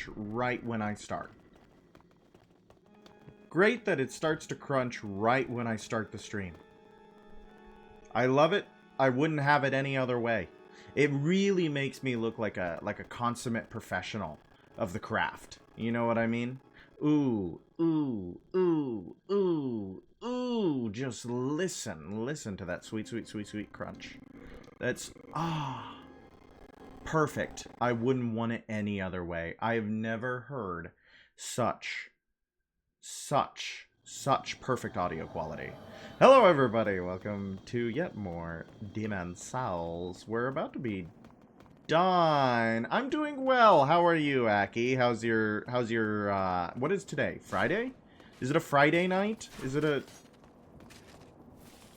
crunch right when I start. Great that it starts to crunch right when I start the stream. I love it. I wouldn't have it any other way. It really makes me look like a consummate professional of the craft. You know what I mean? Ooh, ooh, ooh, ooh, ooh. Just listen. Listen to that sweet, sweet, sweet, sweet crunch. That's, perfect. I wouldn't want it any other way. I have never heard such perfect audio quality. Hello everybody, welcome to yet more Demon Souls. We're about to be done. I'm doing well. How are you, Aki? How's your what is today? Friday? Is it a Friday night? Is it a...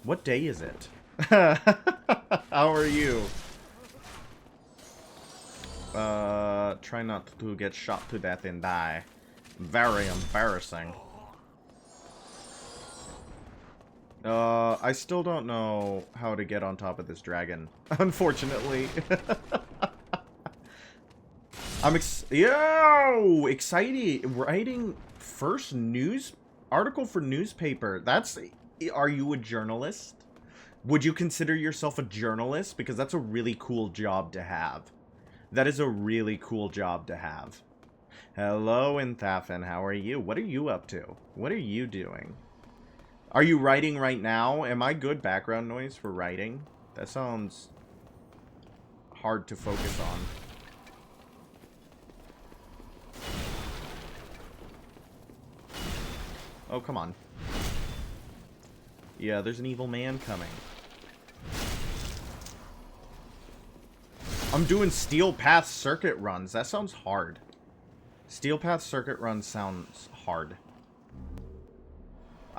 What day is it? How are you? Try not to get shot to death and die. Very embarrassing. I still don't know how to get on top of this dragon, unfortunately. I'm excited. Writing first news article for newspaper. Are you a journalist? Would you consider yourself a journalist? Because that's a really cool job to have. That is a really cool job to have. Hello, Inthafin. How are you? What are you up to? What are you doing? Are you writing right now? Am I good background noise for writing? That sounds hard to focus on. Oh, come on. Yeah, there's an evil man coming. I'm doing Steel Path circuit runs. That sounds hard. Steel Path circuit runs sounds hard.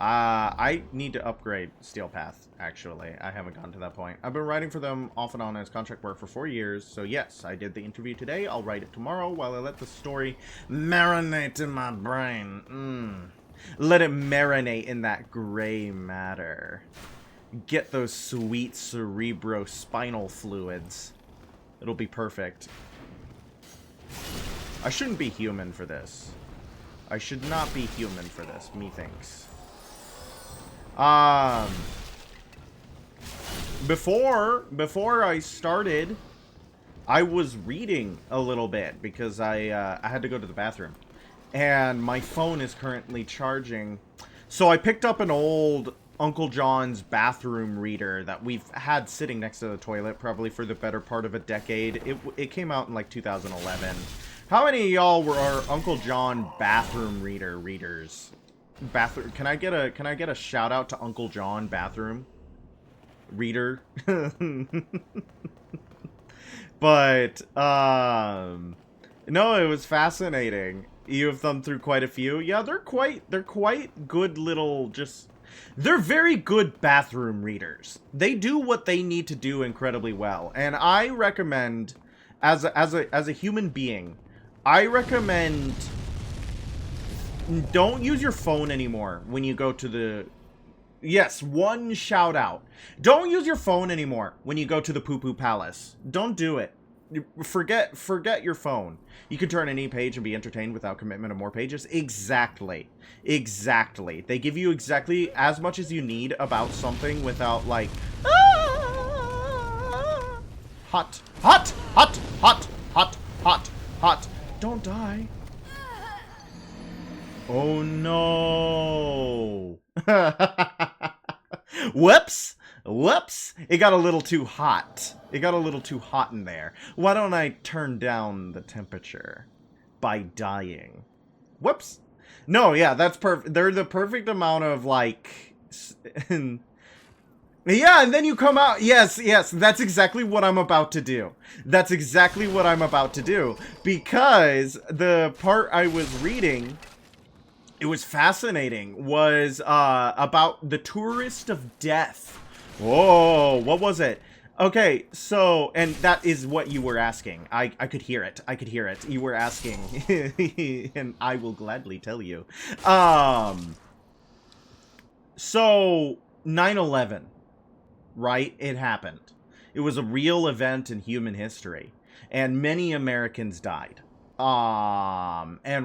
I need to upgrade Steel Path, actually. I haven't gotten to that point. I've been writing for them off and on as contract work for 4 years, so yes, I did the interview today. I'll write it tomorrow while I let the story marinate in my brain. Let it marinate in that gray matter. Get those sweet cerebrospinal fluids. It'll be perfect. I shouldn't be human for this. I should not be human for this, methinks. Before I started, I was reading a little bit because I had to go to the bathroom. And my phone is currently charging. So I picked up an old Uncle John's bathroom reader that we've had sitting next to the toilet probably for the better part of a decade. It came out in like 2011. How many of y'all were our Uncle John bathroom readers? Bathroom. Can I get a shout out to Uncle John bathroom reader? But no, it was fascinating. You have thumbed through quite a few. Yeah, they're quite good little they're very good bathroom readers. They do what they need to do incredibly well. And I recommend as a human being, I recommend don't use your phone anymore when you go to the... Yes, one shout out. Don't use your phone anymore when you go to the Poo Poo Palace. Don't do it. Forget your phone. You can turn any page and be entertained without commitment of more pages. Exactly. They give you exactly as much as you need about something without like... Hot. Don't die. Oh no. Whoops. It got a little too hot. In there. Why don't I turn down the temperature by dying? Whoops. No, yeah, that's perfect. They're the perfect amount of like... Yeah, and then you come out. Yes, that's exactly what I'm about to do. Because the part I was reading... It was fascinating, was about the Tourist of Death. Whoa, what was it? Okay, so, and that is what you were asking. I could hear it. You were asking, and I will gladly tell you. So, 9/11, right? It happened. It was a real event in human history, and many Americans died.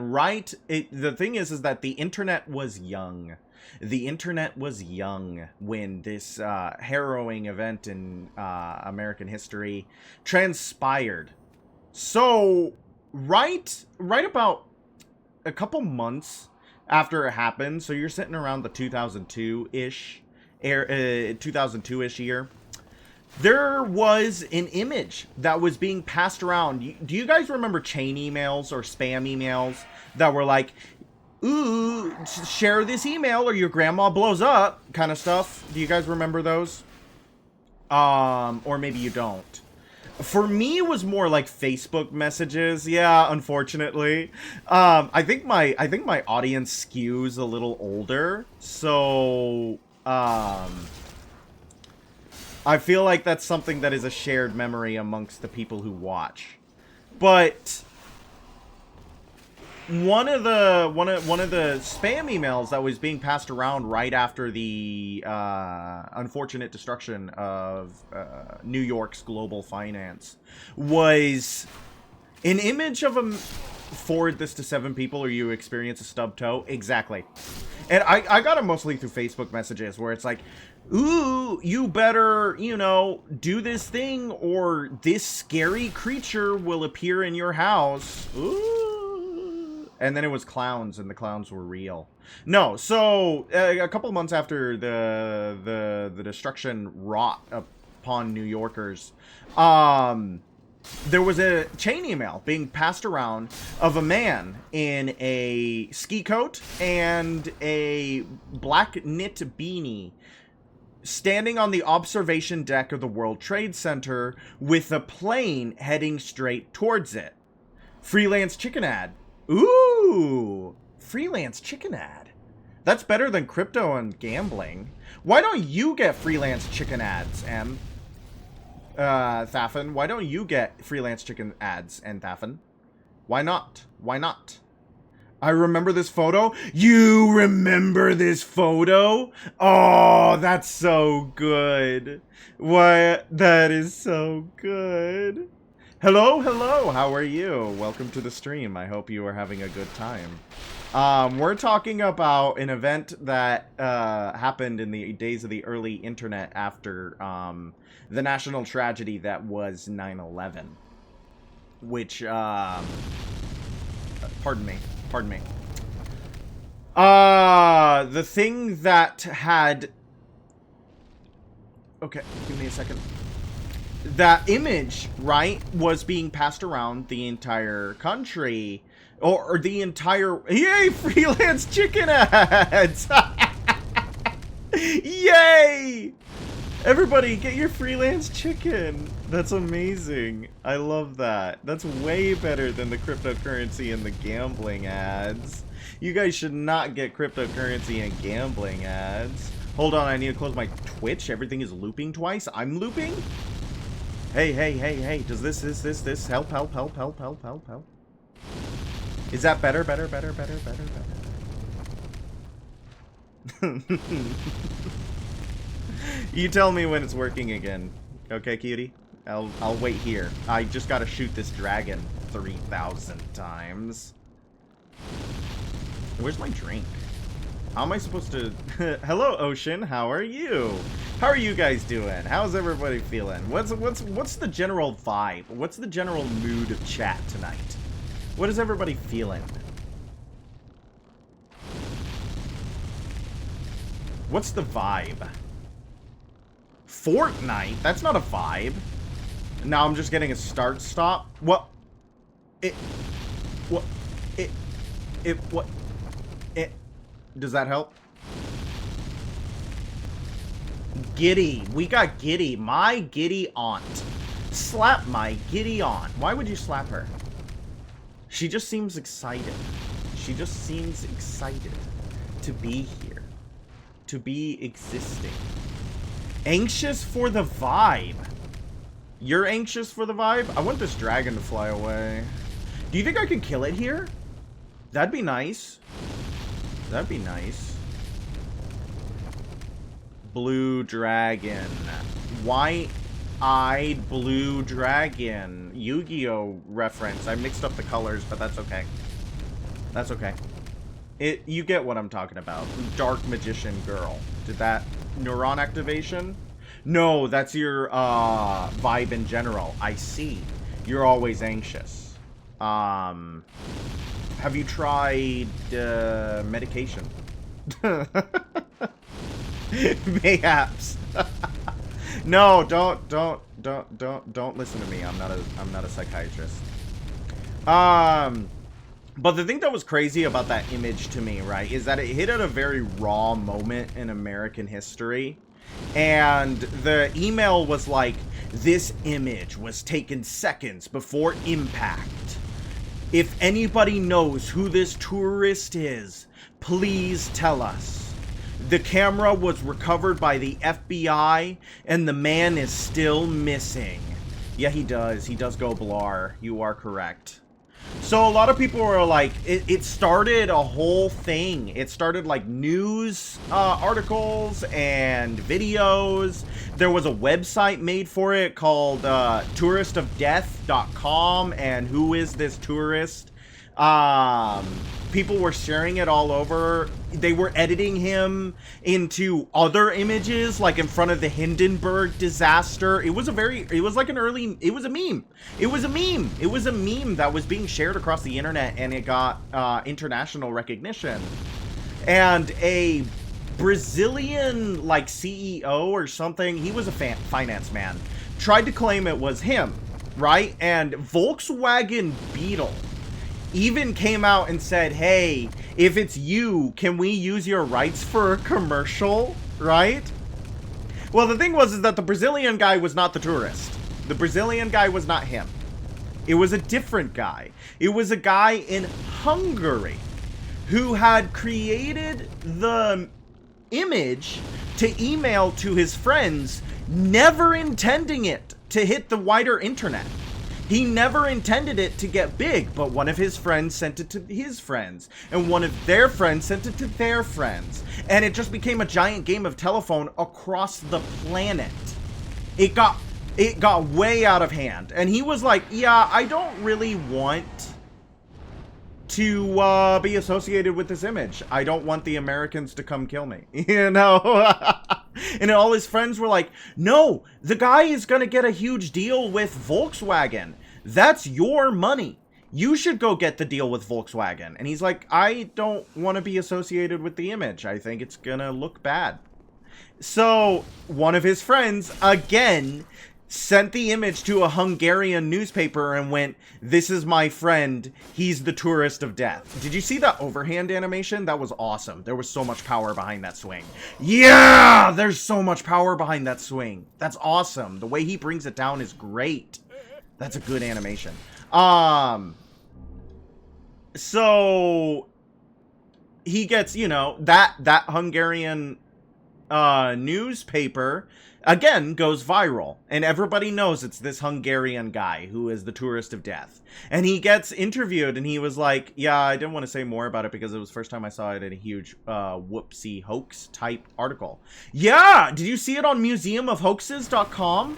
And the thing is that the internet was young. The internet was young when this harrowing event in American history transpired. So, right about a couple months after it happened, so you're sitting around the 2002-ish, 2002-ish year, there was an image that was being passed around. Do you guys remember chain emails or spam emails that were like, ooh, share this email or your grandma blows up kind of stuff? Do you guys remember those? Or maybe you don't. For me, it was more like Facebook messages. Yeah, unfortunately. I think my audience skews a little older, so I feel like that's something that is a shared memory amongst the people who watch. But one of the spam emails that was being passed around right after the unfortunate destruction of New York's global finance was an image of a forward this to 7 people or you experience a stub toe. Exactly. And I got it mostly through Facebook messages where it's like, ooh, you better, you know, do this thing or this scary creature will appear in your house. Ooh. And then it was clowns, and the clowns were real. No, so a couple of months after the destruction wrought upon New Yorkers, there was a chain email being passed around of a man in a ski coat and a black knit beanie standing on the observation deck of the World Trade Center with a plane heading straight towards it. Freelance chicken ad. Ooh, freelance chicken ad. That's better than crypto and gambling. Why don't you get freelance chicken ads, Em? Thafin, why don't you get freelance chicken ads, and Thafin? Why not? Why not? I remember this photo. You remember this photo? Oh, that's so good. Why, that is so good. Hello, hello, how are you? Welcome to the stream. I hope you are having a good time. We're talking about an event that happened in the days of the early internet after the national tragedy that was 9/11. Which, pardon me. The thing that had... Okay, give me a second. That image, right, was being passed around the entire country. Or the entire... Yay, freelance chicken ads! Yay! Everybody, get your freelance chicken. That's amazing. I love that. That's way better than the cryptocurrency and the gambling ads. You guys should not get cryptocurrency and gambling ads. Hold on, I need to close my Twitch. Everything is looping twice. I'm looping? Hey. Does this help? Is that better? You tell me when it's working again. Okay, cutie? I'll wait here. I just gotta shoot this dragon 3,000 times. Where's my drink? How am I supposed to... Hello, Ocean. How are you? How are you guys doing? How's everybody feeling? What's the general vibe? What's the general mood of chat tonight? What is everybody feeling? What's the vibe? Fortnite? That's not a vibe. Now I'm just getting a start-stop. What? Does that help? Giddy. We got Giddy. My giddy aunt. Slap my giddy aunt. Why would you slap her? She just seems excited. She just seems excited to be here. To be existing. Anxious for the vibe. You're anxious for the vibe? I want this dragon to fly away. Do you think I could kill it here? That'd be nice. That'd be nice. Blue dragon. White-eyed blue dragon. Yu-Gi-Oh reference. I mixed up the colors, but that's okay. That's okay. You get what I'm talking about. Dark Magician Girl. Did that neuron activation? No, that's your vibe in general. I see. You're always anxious. Have you tried medication? Mayhaps. No, don't listen to me. I'm not a psychiatrist. But the thing that was crazy about that image to me, right, is that it hit at a very raw moment in American history. And the email was like, this image was taken seconds before impact. If anybody knows who this tourist is, please tell us. The camera was recovered by the FBI, and the man is still missing. Yeah, he does. He does go blar. You are correct. So a lot of people were like, it started a whole thing. It started like news articles and videos. There was a website made for it called touristofdeath.com, and who is this tourist? People were sharing it all over. They were editing him into other images, like in front of the Hindenburg disaster. It was a meme. It was a meme that was being shared across the internet, and it got international recognition. And a Brazilian, like, CEO or something, he was a finance man, tried to claim it was him, right? And Volkswagen Beetle even came out and said, hey, if it's you, can we use your rights for a commercial, right? Well, the thing was is that the Brazilian guy was not the tourist. The Brazilian guy was not him. It was a different guy. It was a guy in Hungary who had created the image to email to his friends, never intending it to hit the wider internet. He never intended it to get big, but one of his friends sent it to his friends, and one of their friends sent it to their friends, and it just became a giant game of telephone across the planet. It got way out of hand, and he was like, yeah, I don't really want to be associated with this image. I don't want the Americans to come kill me, you know? And all his friends were like, no, the guy is gonna get a huge deal with Volkswagen. That's your money. You should go get the deal with Volkswagen. And he's like, I don't want to be associated with the image. I think it's gonna look bad. So one of his friends, again, sent the image to a Hungarian newspaper and went, this is my friend, he's the tourist of death. Did you see that overhand animation? That was awesome. There was so much power behind that swing. Yeah, there's so much power behind that swing. That's awesome. The way he brings it down is great. That's a good animation. So he gets, you know, that Hungarian newspaper again goes viral, and everybody knows it's this Hungarian guy who is the tourist of death. And he gets interviewed, and he was like, yeah, I didn't want to say more about it because it was the first time I saw it in a huge whoopsie hoax type article. Yeah, did you see it on museumofhoaxes.com?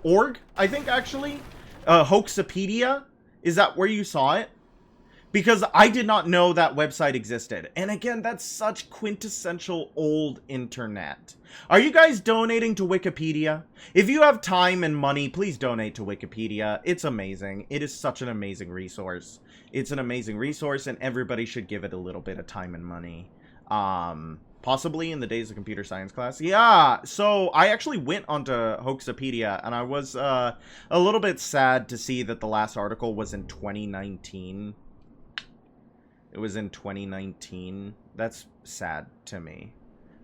Org, I think, actually. Hoaxopedia, is that where you saw it? Because I did not know that website existed. And again, that's such quintessential old internet. Are you guys donating to Wikipedia? If you have time and money, please donate to Wikipedia. It's amazing. It is such an amazing resource. It's an amazing resource, and everybody should give it a little bit of time and money. Possibly in the days of computer science class. Yeah, so I actually went onto Hoaxopedia, and I was a little bit sad to see that the last article was in 2019. It was in 2019. That's sad to me.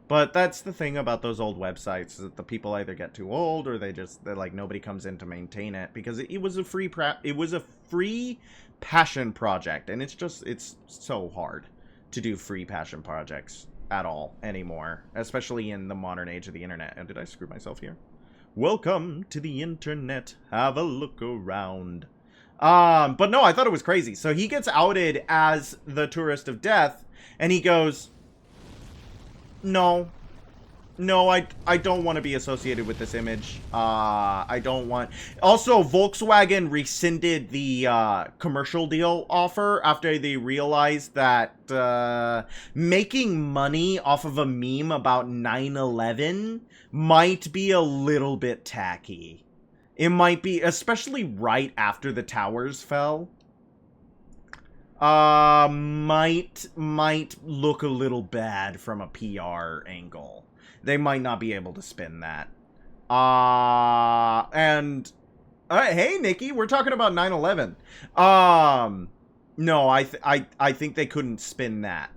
But that's the thing about those old websites, is that the people either get too old or they're like, nobody comes in to maintain it, because it was a free passion project, and it's so hard to do free passion projects at all anymore, especially in the modern age of the internet. And did I screw myself here? Welcome to the internet. Have a look around. But no, I thought it was crazy. So he gets outed as the tourist of death, and he goes, no, No, I don't want to be associated with this image. I don't want... Also, Volkswagen rescinded the commercial deal offer after they realized that making money off of a meme about 9/11 might be a little bit tacky. It might be, especially right after the towers fell. Might look a little bad from a PR angle. They might not be able to spin that. Hey, Nikki, we're talking about 9/11. No, I think they couldn't spin that.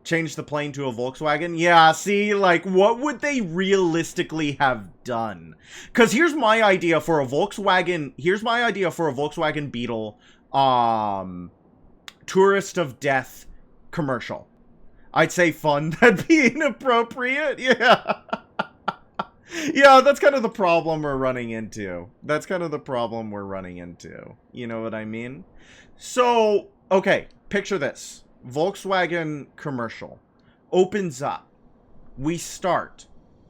Change the plane to a Volkswagen? Yeah, see, like, what would they realistically have done? Because here's my idea for a Volkswagen Beetle, Tourist of Death commercial. I'd say fun. That'd be inappropriate. Yeah. Yeah, that's kind of the problem we're running into. You know what I mean? So, okay, picture this. Volkswagen commercial. Opens up. We start.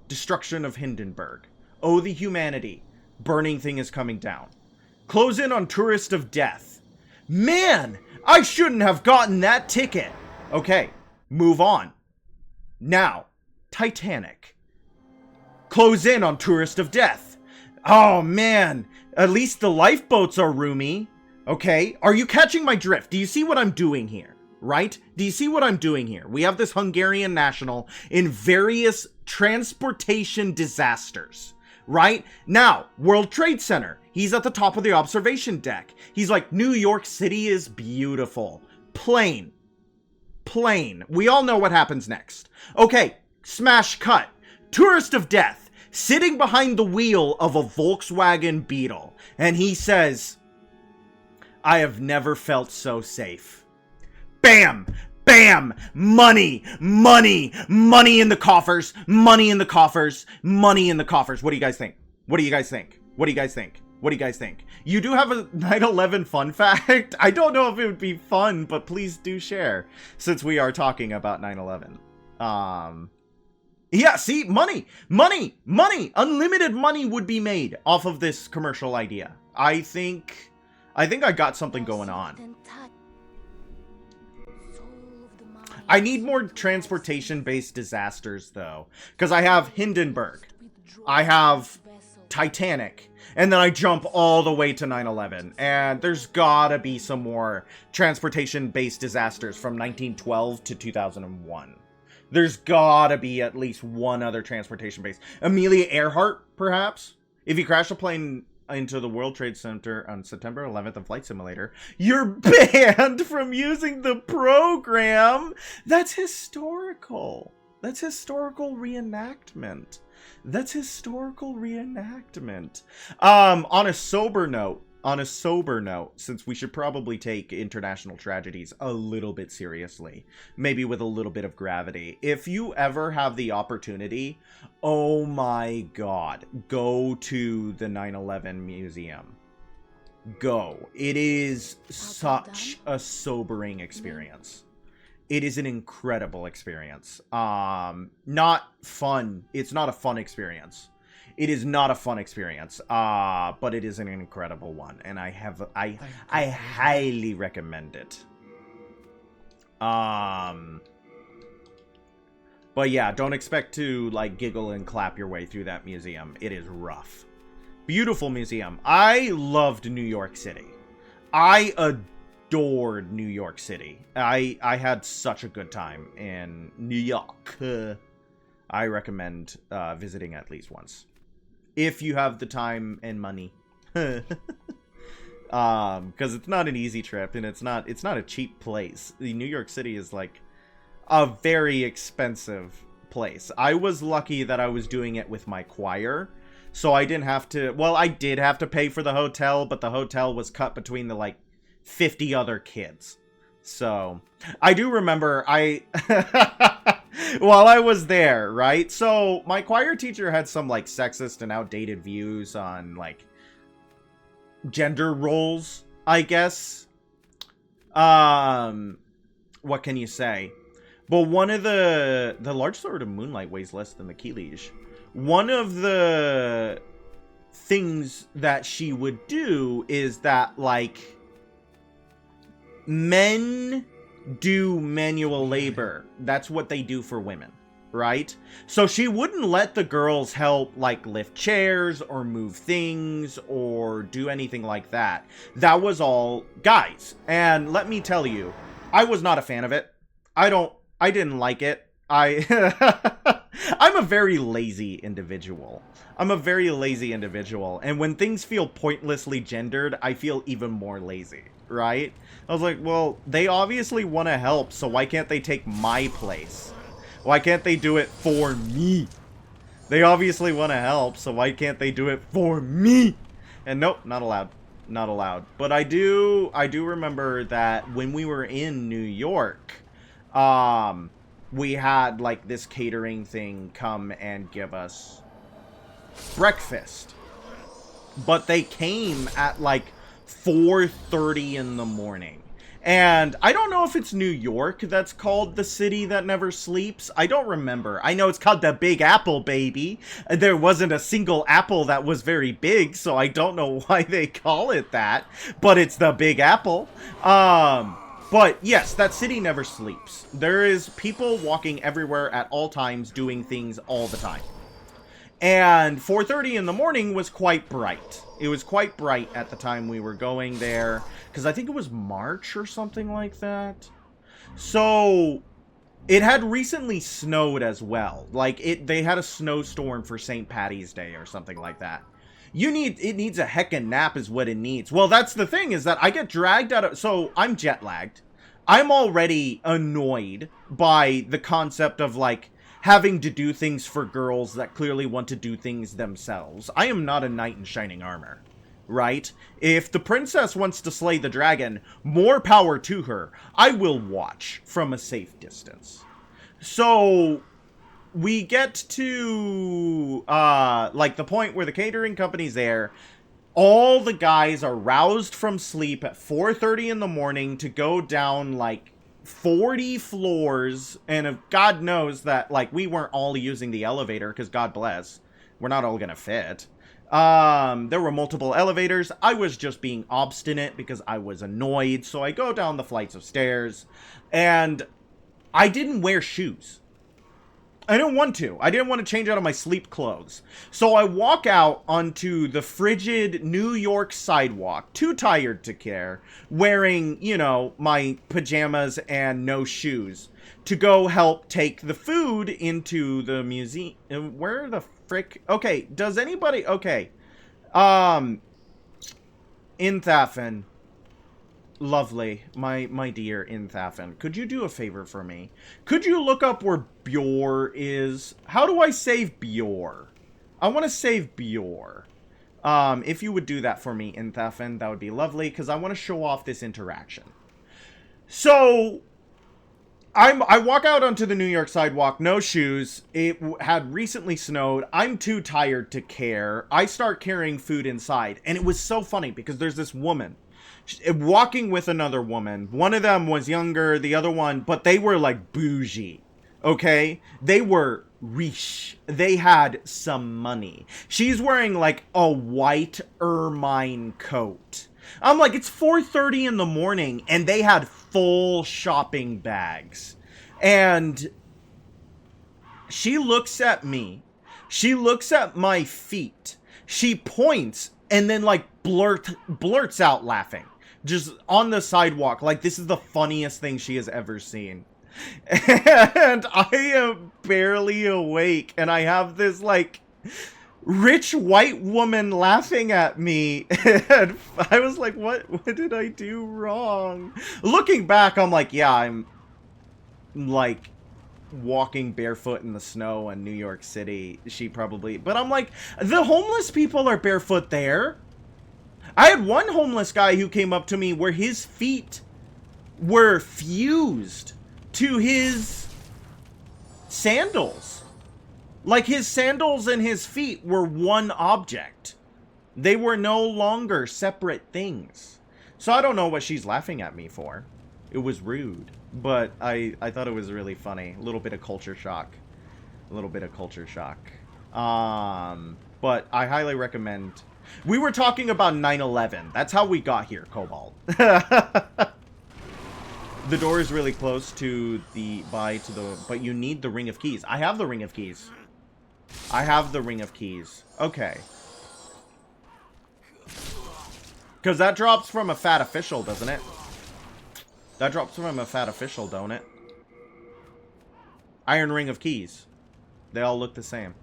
Destruction of Hindenburg. Oh, the humanity. Burning thing is coming down. Close in on Tourist of Death. Man, I shouldn't have gotten that ticket. Okay. Move on. Now, Titanic. Close in on Tourist of Death. Oh, man. At least the lifeboats are roomy. Okay, are you catching my drift? Do you see what I'm doing here? Right? Do you see what I'm doing here? We have this Hungarian national in various transportation disasters. Right? Now, World Trade Center. He's at the top of the observation deck. He's like, New York City is beautiful. Plane. We all know what happens next. Okay, smash cut. Tourist of Death, sitting behind the wheel of a Volkswagen Beetle. And he says, I have never felt so safe. Bam! Bam! Money! Money! Money in the coffers! Money in the coffers! Money in the coffers! What do you guys think? You do have a 9/11 fun fact? I don't know if it would be fun, but please do share, since we are talking about 9/11. Yeah, see? Money! Unlimited money would be made off of this commercial idea. I think I got something going on. I need more transportation-based disasters, though. Because I have Hindenburg. I have Titanic. And then I jump all the way to 9/11. And there's gotta be some more transportation-based disasters from 1912 to 2001. There's gotta be at least one other transportation-based. Amelia Earhart, perhaps? If you crash a plane into the World Trade Center on September 11th in Flight Simulator, you're banned from using the program. That's historical. That's historical reenactment. On a sober note, since we should probably take international tragedies a little bit seriously, maybe with a little bit of gravity. If you ever have the opportunity, oh my god, go to the 9/11 museum. Go. It is such a sobering experience. It is an incredible experience. Not fun. It's not a fun experience. It is not a fun experience, but it is an incredible one, and I highly recommend it. But yeah, don't expect to like giggle and clap your way through that museum. It is rough. Beautiful museum. I loved New York City. I adored New York City. I had such a good time in New York. I recommend visiting at least once. If you have the time and money. Because it's not an easy trip, and it's not a cheap place. New York City is like a very expensive place. I was lucky that I was doing it with my choir, so I didn't have to, well, I did have to pay for the hotel, but the hotel was cut between the like 50 other kids. So I do remember while I was there, right? So my choir teacher had some like sexist and outdated views on like gender roles, I guess. What can you say? But one of the large sword of moonlight weighs less than the key liege. One of the things that she would do is that, like, men do manual labor. That's what they do for women, right? So she wouldn't let the girls help, like, lift chairs or move things or do anything like that. That was all guys. And let me tell you, I was not a fan of it. I didn't like it. I'm a very lazy individual. I'm a very lazy individual. And when things feel pointlessly gendered, I feel even more lazy, right? I was like, well, they obviously want to help, so why can't they take my place? Why can't they do it for me? They obviously want to help, so why can't they do it for me? And nope, not allowed. Not allowed. But I do remember that when we were in New York, we had, like, this catering thing come and give us breakfast. But they came at, like, 4:30 in the morning. And I don't know if it's New York that's called the city that never sleeps. I don't remember. I know it's called the Big Apple, baby. There wasn't a single apple that was very big, so I don't know why they call it that. But it's the Big Apple. But yes, that city never sleeps. There is people walking everywhere at all times, doing things all the time. And 4:30 in the morning was quite bright. It was quite bright at the time we were going there, because I think it was March or something like that. So it had recently snowed as well. Like, they had a snowstorm for St. Patty's Day or something like that. It needs a heckin' nap is what it needs. Well, that's the thing, is that I get dragged out of... So, I'm jet lagged. I'm already annoyed by the concept of, like, having to do things for girls that clearly want to do things themselves. I am not a knight in shining armor, right? If the princess wants to slay the dragon, more power to her. I will watch from a safe distance. So we get to, like, the point where the catering company's there. All the guys are roused from sleep at 4:30 in the morning to go down, like, 40 floors, and if God knows that, like, we weren't all using the elevator, because God bless, we're not all gonna fit. There were multiple elevators. I was just being obstinate because I was annoyed, so I go down the flights of stairs, and I didn't wear shoes. I didn't want to. I didn't want to change out of my sleep clothes. So I walk out onto the frigid New York sidewalk, too tired to care, wearing, you know, my pajamas and no shoes, to go help take the food into the museum. Where the frick? Okay, does anybody... Okay. In Thafin... Lovely, my dear in Thafin, could you do a favor for me? Could you look up where Bjor is? How do I save Bjor? I want to save Bjor. If you would do that for me in Thafin, that would be lovely, because I want to show off this interaction. So, I walk out onto the New York sidewalk, no shoes. It had recently snowed. I'm too tired to care. I start carrying food inside, and it was so funny, because there's this woman walking with another woman. One of them was younger, the other one, but they were like bougie, okay? They were riche. They had some money. She's wearing like a white ermine coat. I'm like, it's 4:30 in the morning, and they had full shopping bags. And she looks at me. She looks at my feet. She points and then like blurts out laughing. Just on the sidewalk, like this is the funniest thing she has ever seen. And I am barely awake, and I have this like rich white woman laughing at me, and I was like, what did I do wrong? Looking back, I'm like, yeah, I'm like walking barefoot in the snow in New York City. She probably, but I'm like, the homeless people are barefoot there. I had one homeless guy who came up to me where his feet were fused to his sandals. Like, his sandals and his feet were one object. They were no longer separate things. So I don't know what she's laughing at me for. It was rude. But I thought it was really funny. A little bit of culture shock. A little bit of culture shock. But I highly recommend... We were talking about 9/11. That's how we got here, Cobalt. The door is really close to the... But you need the Ring of Keys. I have the Ring of Keys. I have the Ring of Keys. Okay. Because that drops from a fat official, doesn't it? That drops from a fat official, don't it? Iron Ring of Keys. They all look the same.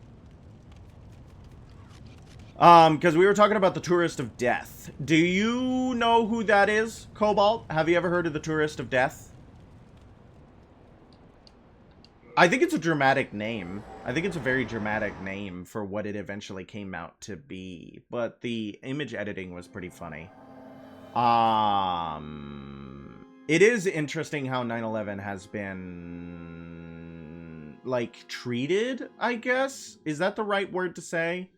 Because we were talking about the Tourist of Death. Do you know who that is, Cobalt? Have you ever heard of the Tourist of Death? I think it's a dramatic name. I think it's a very dramatic name for what it eventually came out to be. But the image editing was pretty funny. It is interesting how 9/11 has been, like, treated, I guess? Is that the right word to say?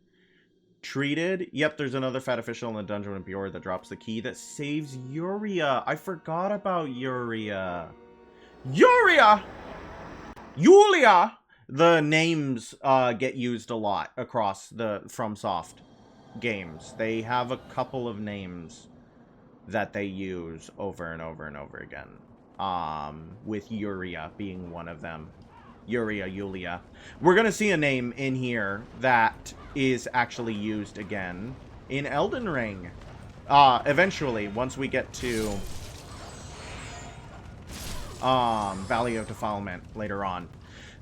Treated? Yep, there's another fat official in the dungeon of Bjorn that drops the key that saves Yuria. I forgot about Yuria. Yuria! Yulia! The names get used a lot across the FromSoft games. They have a couple of names that they use over and over and over again. With Yuria being one of them. Yulia. We're gonna see a name in here that is actually used again in Elden Ring. Eventually, once we get to Valley of Defilement later on.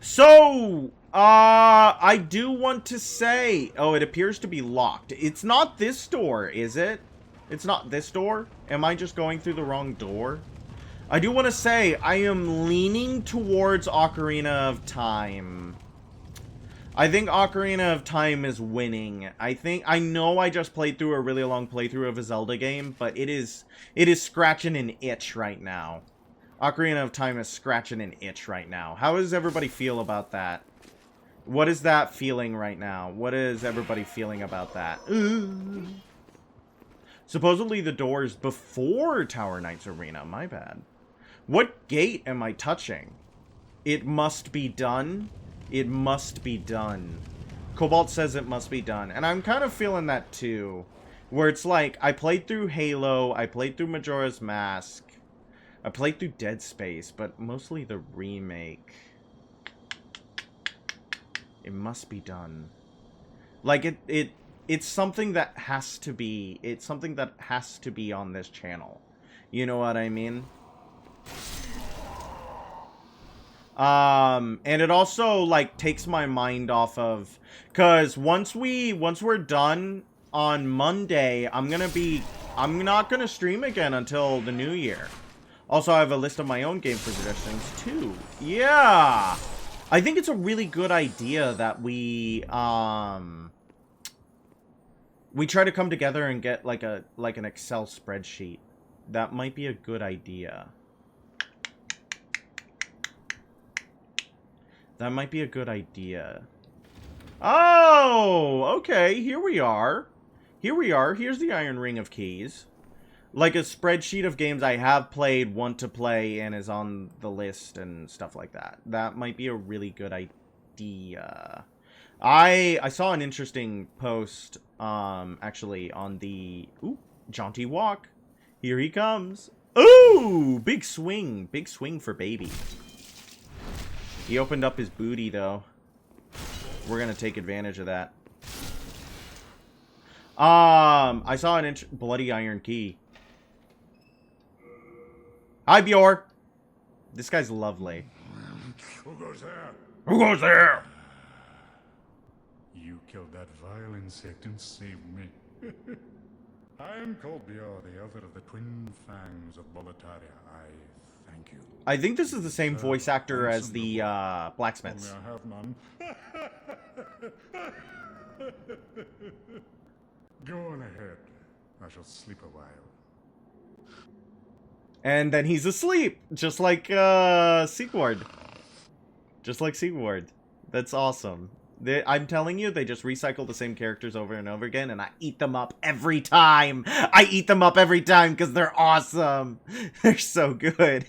So, I do want to say... Oh, it appears to be locked. It's not this door, is it? It's not this door? Am I just going through the wrong door? I do want to say, I am leaning towards Ocarina of Time. I think Ocarina of Time is winning. I know I just played through a really long playthrough of a Zelda game, but it is scratching an itch right now. Ocarina of Time is scratching an itch right now. How does everybody feel about that? What is that feeling right now? What is everybody feeling about that? Supposedly the door is before Tower Knight's Arena. My bad. What gate am I touching? It must be done. It must be done. Cobalt says it must be done. And I'm kind of feeling that too. Where it's like, I played through Halo. I played through Majora's Mask. I played through Dead Space. But mostly the remake. It must be done. Like, it's something that has to be... It's something that has to be on this channel. You know what I mean? And it also, like, takes my mind off of... Because once we're done on Monday, I'm not gonna stream again until the new year. Also, I have a list of my own game suggestions, too. Yeah! I think it's a really good idea that we try to come together and get, like, an Excel spreadsheet. That might be a good idea. That might be a good idea. Oh, okay, here we are. Here we are. Here's the Iron Ring of Keys. Like a spreadsheet of games I have played, want to play, and is on the list and stuff like that. That might be a really good idea. I saw an interesting post, actually, on the... Ooh, jaunty walk. Here he comes. Ooh, big swing. Big swing for baby. He opened up his booty, though. We're gonna take advantage of that. I saw an bloody iron key. Hi, Bjorn. This guy's lovely. Who goes there? Who goes there? You killed that vile insect and saved me. I am called Bjorn, the elder of the twin fangs of Boletaria. I thank you. I think this is the same voice actor as the blacksmiths. Only I have none. Go on ahead. I shall sleep a while. And then he's asleep, just like Sigurd. Just like Sigurd. That's awesome. I'm telling you, they just recycle the same characters over and over again, and I eat them up every time. I eat them up every time because they're awesome. They're so good.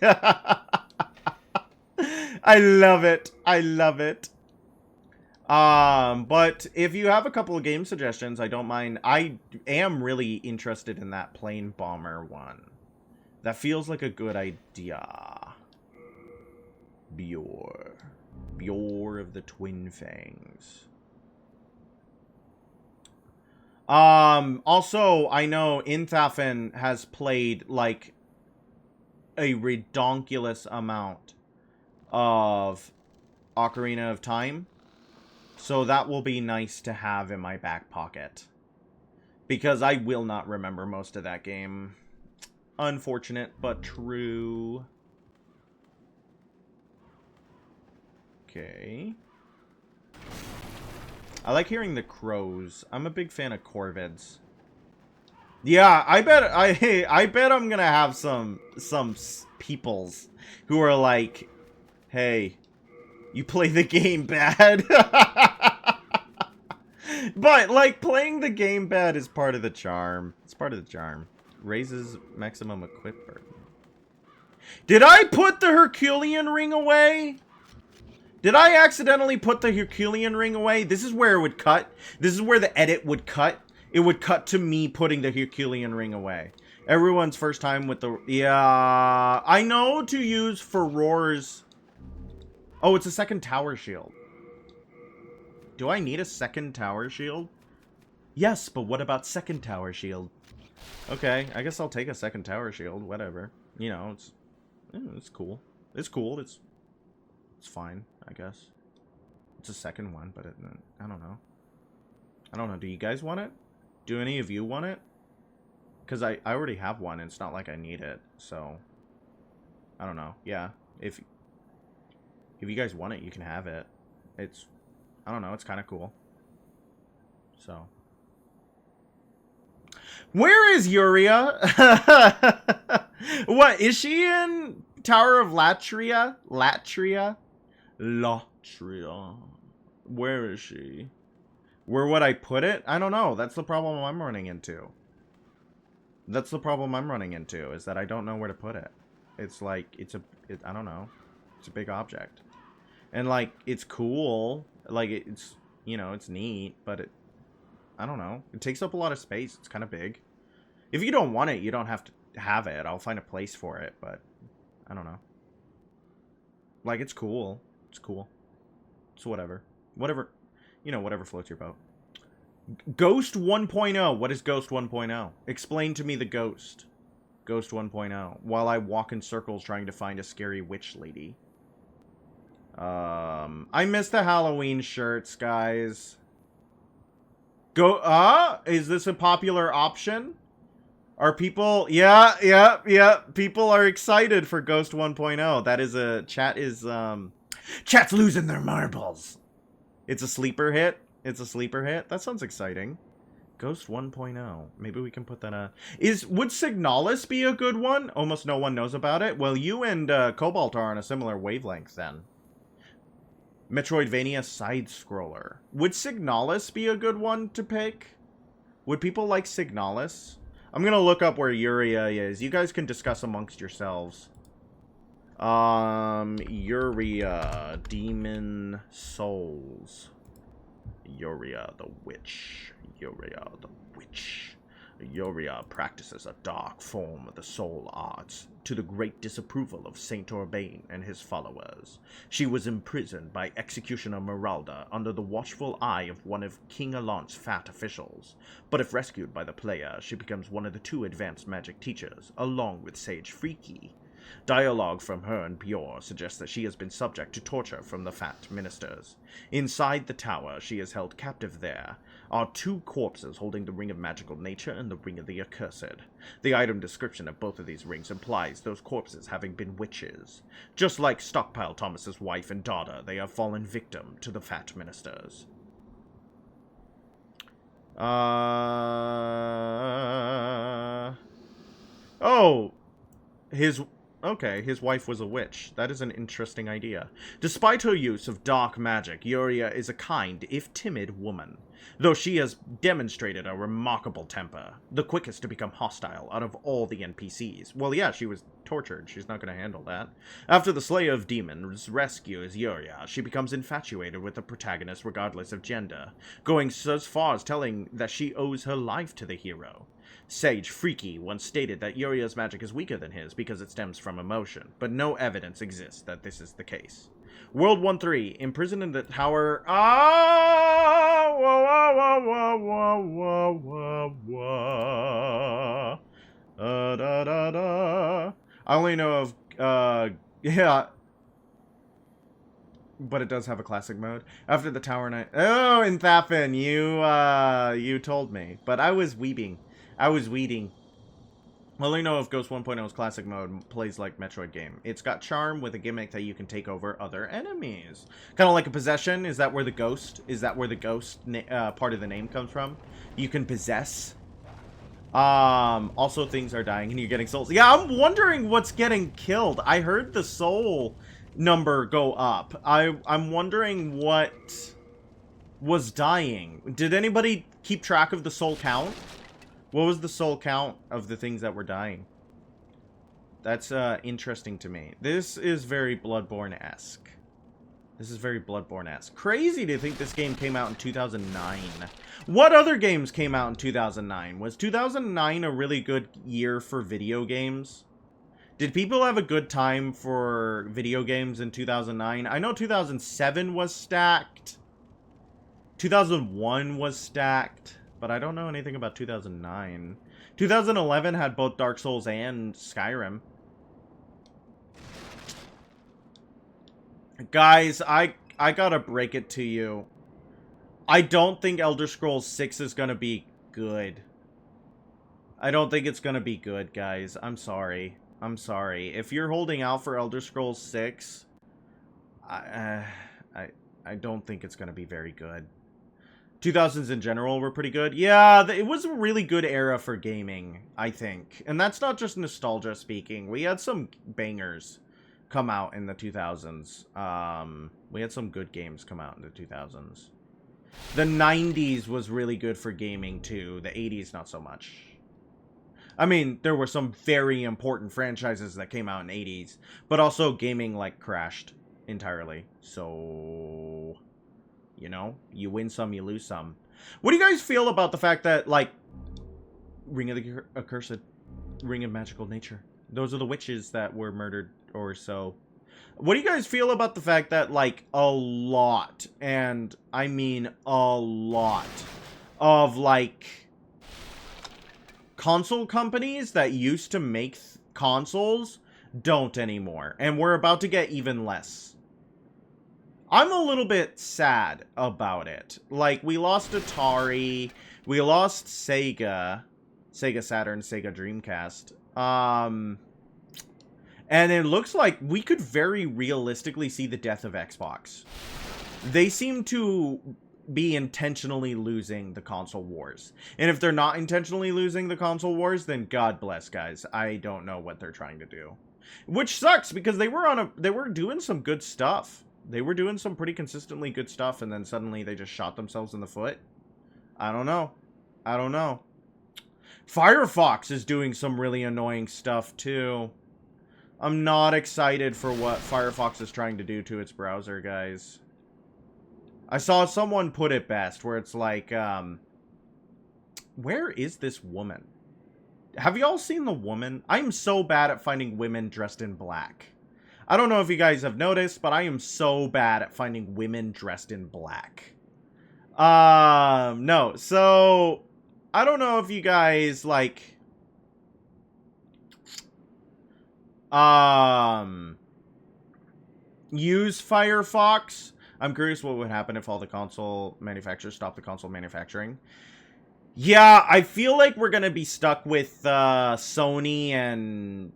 I love it. I love it. But if you have a couple of game suggestions, I don't mind. I am really interested in that plane bomber one. That feels like a good idea. Bjor. Bjor of the Twin Fangs. Also, I know Inthafen has played, like, a redonkulous amount of Ocarina of Time. So that will be nice to have in my back pocket. Because I will not remember most of that game. Unfortunate, but true. Okay. I like hearing the crows. I'm a big fan of corvids. Yeah, I bet I'm gonna have some peoples who are like, hey, you play the game bad. But, like, playing the game bad is part of the charm. It's part of the charm. Raises maximum equip burden. Did I put the Herculean ring away? Did I accidentally put the Herculean ring away? This is where it would cut. This is where the edit would cut. It would cut to me putting the Herculean ring away. Everyone's first time with the... Yeah, I know to use Furor's... Oh, it's a second tower shield. Do I need a second tower shield? Yes, but what about second tower shield? Okay, I guess I'll take a second tower shield. Whatever. You know, it's cool. It's cool. It's fine, I guess. It's a second one, but I don't know. I don't know. Do you guys want it? Do any of you want it? Because I already have one, and it's not like I need it. So, I don't know. Yeah, if you guys want it, you can have it. It's, I don't know, it's kind of cool. So. Where is Yuria? What, is she in Tower of Latria? Latria? Where is she? Where would I put it? I don't know. That's the problem I'm running into. That's the problem I'm running into, is that I don't know where to put it. It's like, I don't know. It's a big object. And, like, it's cool. Like, it's, you know, it's neat, but I don't know. It takes up a lot of space. It's kind of big. If you don't want it, you don't have to have it. I'll find a place for it, but I don't know. Like, it's cool. It's cool. It's whatever. Whatever. You know, whatever floats your boat. Ghost 1.0. What is Ghost 1.0? Explain to me the ghost. Ghost 1.0. While I walk in circles trying to find a scary witch lady. I missed the Halloween shirts, guys. Is this a popular option? Are people... Yeah. People are excited for Ghost 1.0. That is a... Chat's losing their marbles. It's a sleeper hit. It's a sleeper hit. That sounds exciting. Ghost 1.0. Maybe we can put that would Signalis be a good one? Almost no one knows about it. Well, you and Cobalt are on a similar wavelength then. Metroidvania side-scroller. Would Signalis be a good one to pick? Would people like Signalis? I'm gonna look up where Yuria is. You guys can discuss amongst yourselves. Yuria. Demon Souls. Yuria the Witch. Yuria the Witch. Yuria practices a dark form of the soul arts, to the great disapproval of Saint Urbain and his followers. She was imprisoned by Executioner Meralda under the watchful eye of one of King Alon's fat officials, but if rescued by the player, she becomes one of the 2 advanced magic teachers, along with Sage Freaky. Dialogue from her and Bjor suggests that she has been subject to torture from the fat ministers. Inside the tower, she is held captive there, are 2 corpses holding the Ring of Magical Nature and the Ring of the Accursed. The item description of both of these rings implies those corpses having been witches. Just like Stockpile Thomas's wife and daughter, they have fallen victim to the fat ministers. Oh! Okay, his wife was a witch. That is an interesting idea. Despite her use of dark magic, Yuria is a kind, if timid, woman. Though she has demonstrated a remarkable temper, the quickest to become hostile out of all the NPCs. Well, yeah, she was tortured. She's not going to handle that. After the Slayer of Demons rescues Yuria, she becomes infatuated with the protagonist regardless of gender, going as far as telling that she owes her life to the hero. Sage Freaky once stated that Yuria's magic is weaker than his because it stems from emotion, but no evidence exists that this is the case. World 1-3, imprisoned in the tower. Oh! Whoa, whoa, whoa, whoa, whoa, whoa, whoa. Da, da, da. I only know of, yeah. But it does have a classic mode. After the tower night. Oh, in Thapin, you told me. But I was weeping. I was weeding. I only know if Ghost 1.0's classic mode plays like Metroid game. It's got charm with a gimmick that you can take over other enemies. Kind of like a possession. Is that where the ghost part of the name comes from? You can possess. Also things are dying and you're getting souls. Yeah, I'm wondering what's getting killed. I heard the soul number go up. I'm wondering what was dying. Did anybody keep track of the soul count? What was the soul count of the things that were dying? That's interesting to me. This is very Bloodborne-esque. This is very Bloodborne-esque. Crazy to think this game came out in 2009. What other games came out in 2009? Was 2009 a really good year for video games? Did people have a good time for video games in 2009? I know 2007 was stacked. 2001 was stacked. But I don't know anything about 2009. 2011 had both Dark Souls and Skyrim. Guys, I gotta break it to you. I don't think Elder Scrolls 6 is gonna be good. I don't think it's gonna be good, guys. I'm sorry. I'm sorry. If you're holding out for Elder Scrolls 6, I don't think it's gonna be very good. 2000s in general were pretty good. Yeah, it was a really good era for gaming, I think. And that's not just nostalgia speaking. We had some bangers come out in the 2000s. We had some good games come out in the 2000s. The 90s was really good for gaming, too. The 80s, not so much. I mean, there were some very important franchises that came out in the 80s. But also, gaming, like, crashed entirely. So... you know, you win some, you lose some. What do you guys feel about the fact that, like, Ring of the Accursed, Ring of Magical Nature, those are the witches that were murdered or so. What do you guys feel about the fact that, like, a lot, and I mean a lot, of, like, console companies that used to make consoles don't anymore, and we're about to get even less? I'm a little bit sad about it. Like, we lost Atari, we lost Sega Saturn, Sega Dreamcast. And it looks like we could very realistically see the death of Xbox. They seem to be intentionally losing the console wars. And if they're not intentionally losing the console wars, then God bless, guys. I don't know what they're trying to do. Which sucks, because they were doing some good stuff. They were doing some pretty consistently good stuff, and then suddenly they just shot themselves in the foot. I don't know. I don't know. Firefox is doing some really annoying stuff, too. I'm not excited for what Firefox is trying to do to its browser, guys. I saw someone put it best, where it's like, where is this woman? Have y'all seen the woman? I'm so bad at finding women dressed in black. I don't know if you guys have noticed, but I am so bad at finding women dressed in black. No, so, I don't know if you guys, like, use Firefox. I'm curious what would happen if all the console manufacturers stopped the console manufacturing. Yeah, I feel like we're gonna be stuck with, Sony and,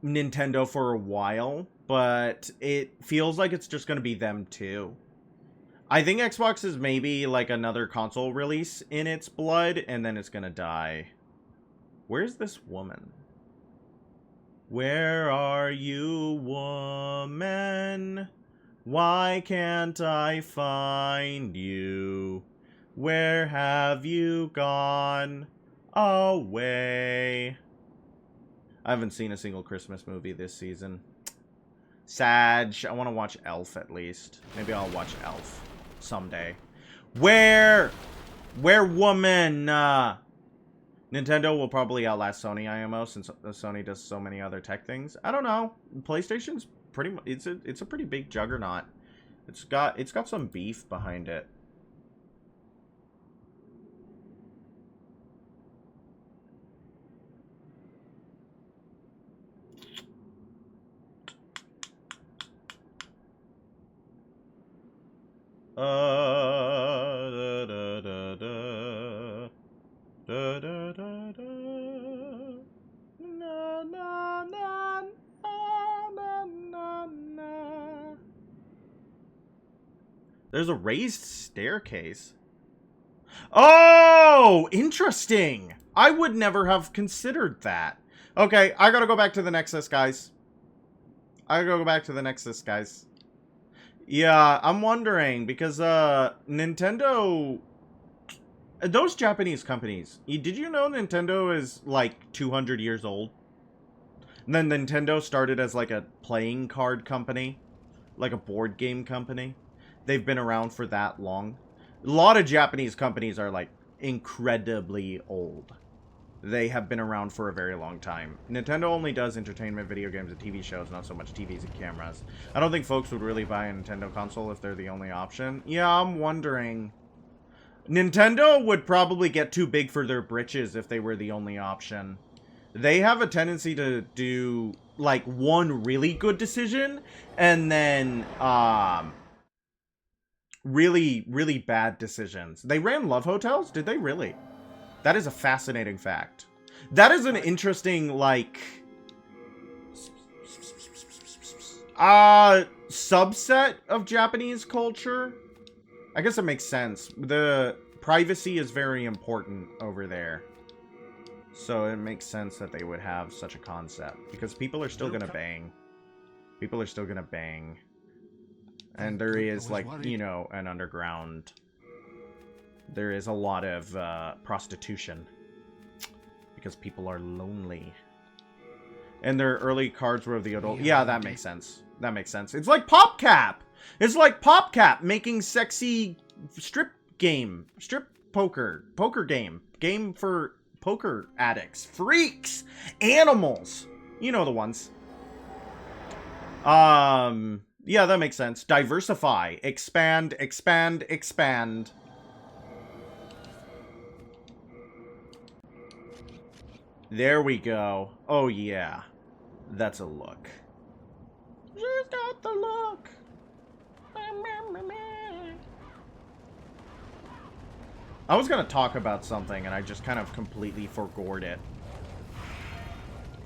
Nintendo for a while, but it feels like it's just gonna be them too. I think Xbox is maybe like another console release in its blood, and then it's gonna die. Where's this woman? Where are you, woman? Why can't I find you? Where have you gone away? I haven't seen a single Christmas movie this season. Sad. I want to watch Elf at least. Maybe I'll watch Elf someday. Where woman? Nintendo will probably outlast Sony IMO since Sony does so many other tech things. I don't know. PlayStation's pretty much it's a pretty big juggernaut. It's got some beef behind it. Da, da, da, da. Da, da, da, da. Na, na, na, na, na, na. There's a raised staircase. Oh, interesting. I would never have considered that. Okay, I gotta go back to the Nexus, guys. Yeah, I'm wondering, because, Nintendo... Those Japanese companies, did you know Nintendo is, like, 200 years old? And then Nintendo started as, like, a playing card company. Like a board game company. They've been around for that long. A lot of Japanese companies are, like, incredibly old. They have been around for a very long time. Nintendo only does entertainment, video games, and TV shows, not so much TVs and cameras. I don't think folks would really buy a Nintendo console if they're the only option. Yeah, I'm wondering. Nintendo would probably get too big for their britches if they were the only option. They have a tendency to do, like, one really good decision, and then, really, really bad decisions. They ran Love Hotels? Did they really? That is a fascinating fact. That is an interesting, like... subset of Japanese culture? I guess it makes sense. The privacy is very important over there. So it makes sense that they would have such a concept. Because people are still gonna bang. People are still gonna bang. And there is, like, you know, an underground... There is a lot of prostitution. Because people are lonely. And their early cards were of the adult... Yeah, that makes sense. That makes sense. It's like PopCap! It's like PopCap making sexy strip poker game. Game for poker addicts. Freaks! Animals! You know the ones. Yeah, that makes sense. Diversify. Expand, expand, expand. There we go. Oh, yeah. That's a look. She's got the look. I was gonna talk about something, and I just kind of completely forgot it.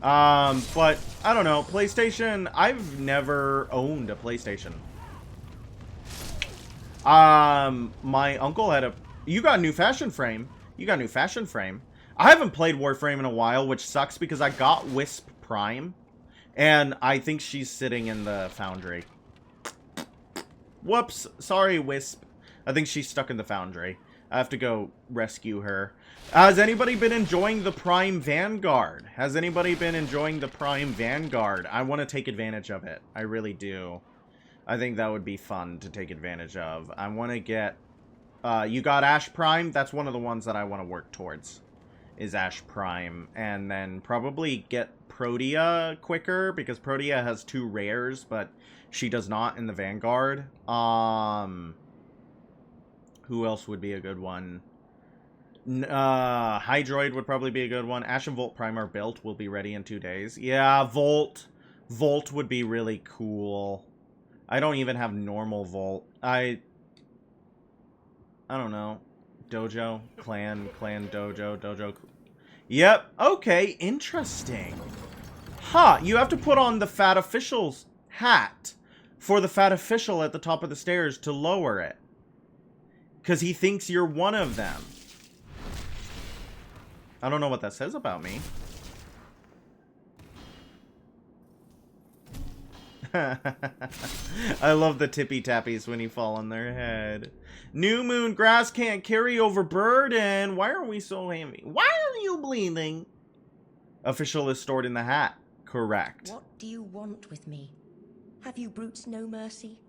But, I don't know. PlayStation, I've never owned a PlayStation. My uncle had a... You got a new fashion frame. I haven't played Warframe in a while, which sucks because I got Wisp Prime. And I think she's sitting in the foundry. Whoops. Sorry, Wisp. I think she's stuck in the foundry. I have to go rescue her. Has anybody been enjoying the Prime Vanguard? I want to take advantage of it. I really do. I think that would be fun to take advantage of. I want to get... you got Ash Prime? That's one of the ones that I want to work towards. Is Ash Prime. And then probably get Protea quicker, because Protea has 2 rares, but she does not in the Vanguard. Who else would be a good one? Hydroid would probably be a good one. Ash and Volt Prime are built. Will be ready in 2 days. Yeah, Volt. Volt would be really cool. I don't even have normal Volt. I don't know. Dojo. Clan, Dojo. Yep. Okay, interesting. Huh, you have to put on the Fat Official's hat for the Fat Official at the top of the stairs to lower it. Because he thinks you're one of them. I don't know what that says about me. I love the tippy tappies when you fall on their head. New moon grass can't carry over burden. Why are we so hammy? Why are you bleeding? Official is stored in the hat. Correct. What do you want with me? Have you brutes no mercy?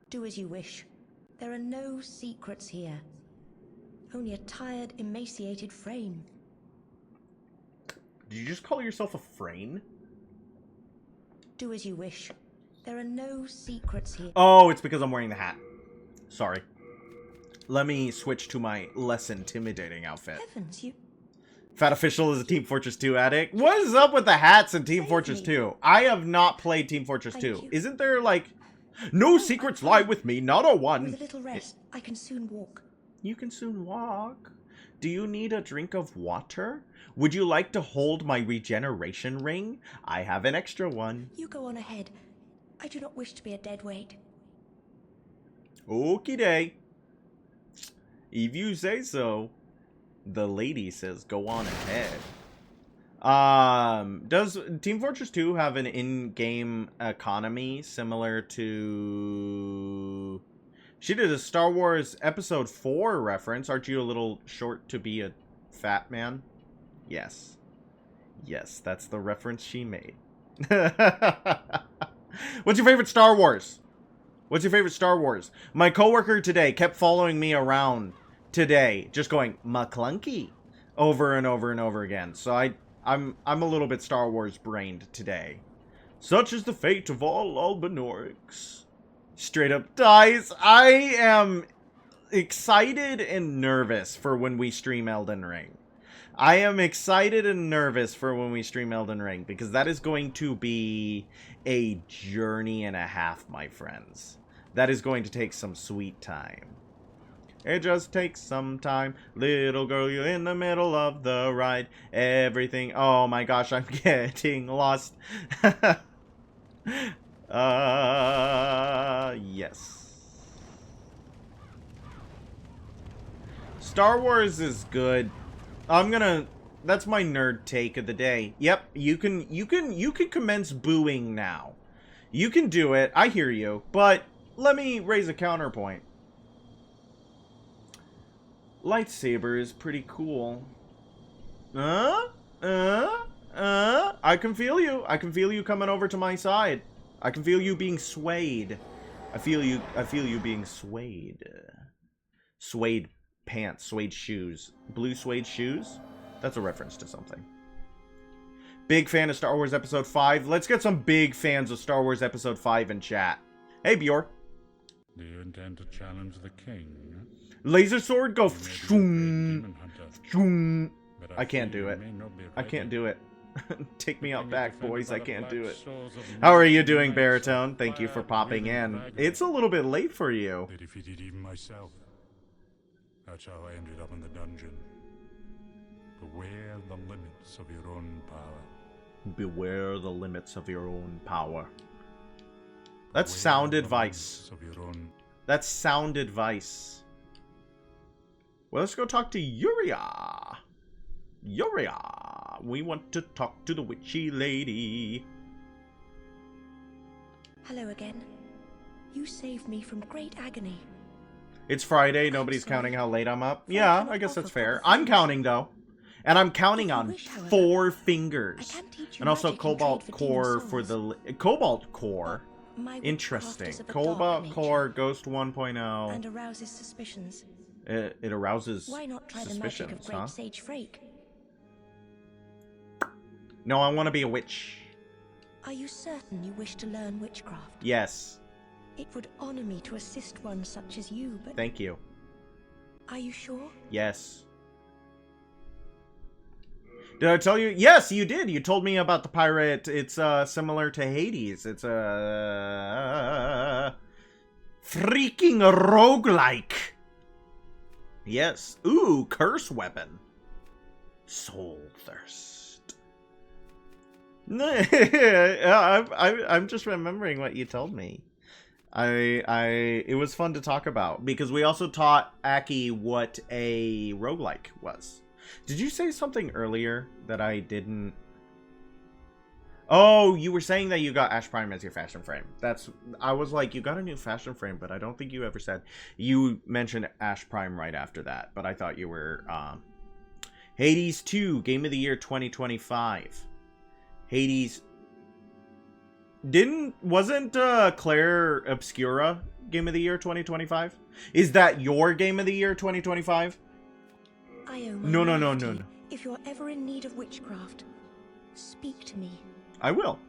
Do as you wish. There are no secrets here. Only a tired, emaciated frame. Did you just call yourself a frame? Do as you wish. There are no secrets here. Oh, it's because I'm wearing the hat. Sorry. Let me switch to my less intimidating outfit. Heavens, you... Fat Official is a Team Fortress 2 addict. What is up with the hats in Team Fortress 2? I have not played Team Fortress 2. Isn't there, like... No secrets lie with me, not a one. With a little rest, I can soon walk. You can soon walk. Do you need a drink of water? Would you like to hold my regeneration ring? I have an extra one. You go on ahead. I do not wish to be a dead weight. Okie day. If you say so. The lady says go on ahead. Does Team Fortress 2 have an in-game economy similar to... She did a Star Wars Episode 4 reference. Aren't you a little short to be a fat man? Yes. Yes, that's the reference she made. What's your favorite Star Wars? What's your favorite Star Wars? My coworker today kept following me around today, just going McClunky over and over and over again. So I'm a little bit Star Wars brained today. Such is the fate of all Albanorex. Straight up dies. I am excited and nervous for when we stream Elden Ring. I am excited and nervous for when we stream Elden Ring, because that is going to be a journey and a half, my friends. That is going to take some sweet time. It just takes some time. Little girl, you're in the middle of the ride. Everything... Oh my gosh, I'm getting lost. Yes. Star Wars is good. I'm gonna... That's my nerd take of the day. Yep, you can commence booing now. You can do it. I hear you. But let me raise a counterpoint. Lightsaber is pretty cool. I can feel you. I can feel you coming over to my side. I can feel you being swayed. I feel you being swayed. Suede pants, suede shoes. Blue suede shoes? That's a reference to something. Big fan of Star Wars Episode 5. Let's get some big fans of Star Wars Episode 5 in chat. Hey, Bjor. Do you intend to challenge the king? Laser sword, go. I can't do it. I can't do it. Take me out back, boys. I can't do it. How are you doing, Baritone? Thank you for popping in. It's a little bit late for you. They defeated even myself. That's how I ended up in the dungeon. Beware the limits of your own power. Beware the limits of your own power. That's sound advice. That's sound advice. Well, let's go talk to Yuria. Yuria, we want to talk to the witchy lady. Hello again. You saved me from great agony. It's Friday. Nobody's counting how late I'm up. Yeah, I guess that's fair. I'm counting, though. And I'm counting on 4 fingers. And also Cobalt Core for the... Cobalt Core? Interesting. Cobalt Core Ghost 1.0. And arouses suspicions. It arouses Why not try the magic of Great Sage Frake? No, I want to be a witch. Are you certain you wish to learn witchcraft? Yes. It would honor me to assist one such as you, but... Thank you. Are you sure? Yes. Did I tell you? Yes, you did. You told me about the pirate. It's similar to Hades. It's a freaking roguelike. Yes. Ooh, curse weapon. Soul thirst. I'm just remembering what you told me. It was fun to talk about because we also taught Aki what a roguelike was. Did you say something earlier that I didn't? Oh, you were saying that you got Ash Prime as your fashion frame. I was like, you got a new fashion frame, but I don't think you ever said. You mentioned Ash Prime right after that, but I thought you were, Hades 2, Game of the Year 2025. Hades... Wasn't, Claire Obscura Game of the Year 2025? Is that your Game of the Year 2025? I owe No. no. If you're ever in need of witchcraft, speak to me. I will.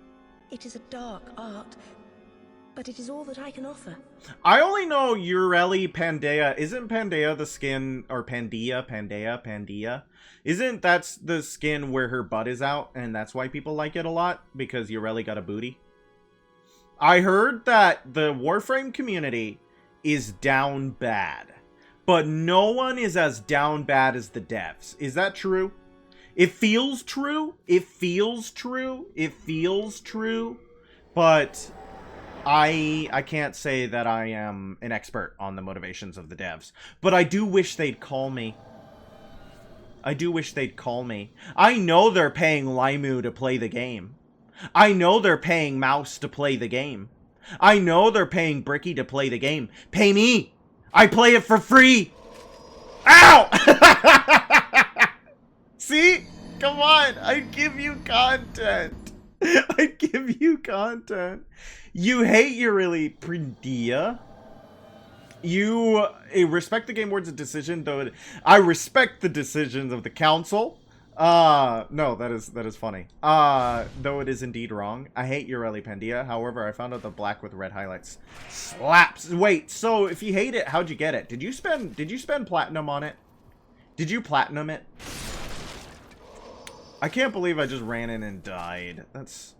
It is a dark art, but it is all that I can offer. I only know Ureli Pandea. Isn't Pandea the skin, or Pandea? Isn't that's the skin where her butt is out, and that's why people like it a lot? Because Ureli got a booty? I heard that the Warframe community is down bad, but no one is as down bad as the devs. Is that true? It feels true. It feels true. It feels true. But I can't say that I am an expert on the motivations of the devs. But I do wish they'd call me. I do wish they'd call me. I know they're paying Limu to play the game. I know they're paying Mouse to play the game. I know they're paying Bricky to play the game. Pay me! I play it for free! Ow! See? Come on! I give you content! I give you content! You hate Ureli Pandea. You respect the Game Awards' decision, though I respect the decisions of the council. No, that is funny. Though it is indeed wrong. I hate Ureli Pandea. However, I found out the black with red highlights slaps. Wait, so if you hate it, how'd you get it? Did you spend platinum on it? Did you platinum it? I can't believe I just ran in and died. That's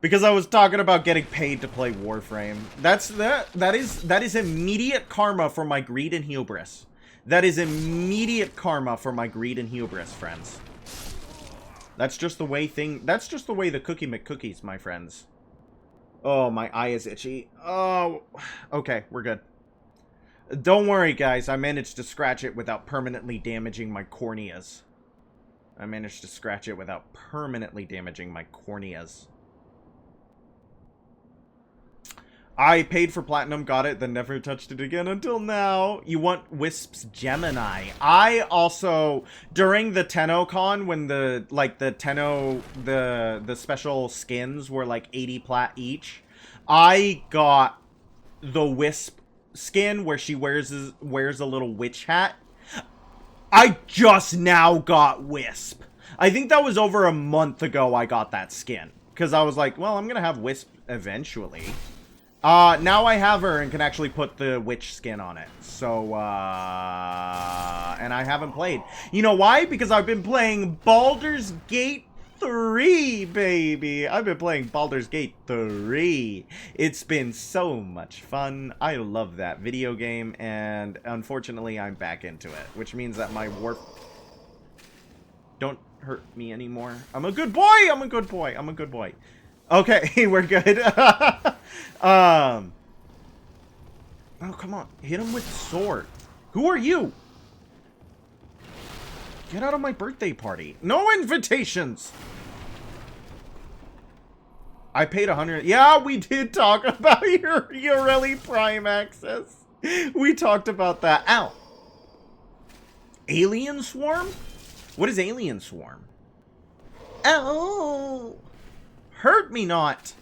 because I was talking about getting paid to play Warframe. That is immediate karma for my greed and hubris. That is immediate karma for my greed and hubris, friends. That's just the way the cookie McCookies, my friends. Oh, my eye is itchy. Oh, okay, we're good. Don't worry, guys. I managed to scratch it without permanently damaging my corneas. I paid for platinum, got it, then never touched it again until now. You want Wisp's Gemini. I also, during the TennoCon, when the Tenno, the special skins were like 80 plat each, I got the Wisp skin where she wears a little witch hat. I just now got Wisp. I think that was over a month ago I got that skin. Because I was like, well, I'm going to have Wisp eventually. Now I have her and can actually put the witch skin on it. So, and I haven't played. You know why? Because I've been playing Baldur's Gate 3, baby. I've been playing Baldur's Gate 3. It's been so much fun. I love that video game, and unfortunately, I'm back into it, which means that my warp... Don't hurt me anymore. I'm a good boy! I'm a good boy! I'm a good boy. Okay, we're good. Oh, come on. Hit him with the sword. Who are you? Get out of my birthday party. No invitations! I paid 100. Yeah, we did talk about your Ureli Prime access. We talked about that. Ow. Alien Swarm? What is Alien Swarm? Ow. Hurt me not.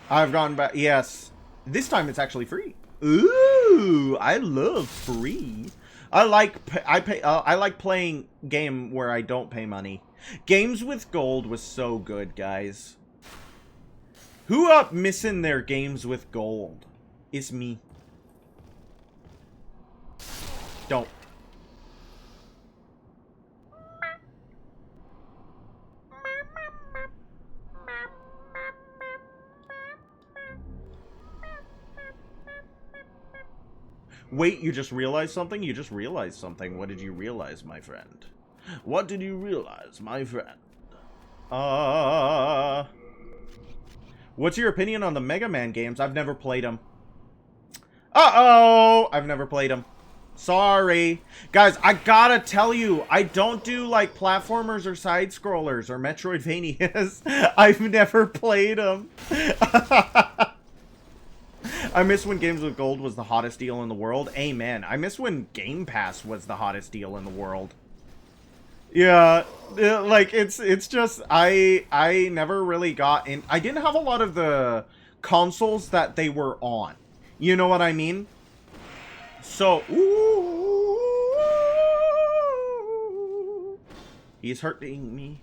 I've gone back. Yes. This time it's actually free. Ooh, I love free. I like playing game where I don't pay money. Games with gold was so good, guys. Who up missing their games with gold? It's me. Don't. Wait, you just realized something? You just realized something. What did you realize, my friend? What did you realize, my friend? What's your opinion on the Mega Man games? I've never played them. Uh-oh! I've never played them. Sorry. Guys, I gotta tell you, I don't do, like, platformers or side-scrollers or Metroidvanias. I've never played them. I miss when Games with Gold was the hottest deal in the world. Amen. I miss when Game Pass was the hottest deal in the world. Yeah, like, it's just, I never really got in. I didn't have a lot of the consoles that they were on. You know what I mean? So, ooh, he's hurting me.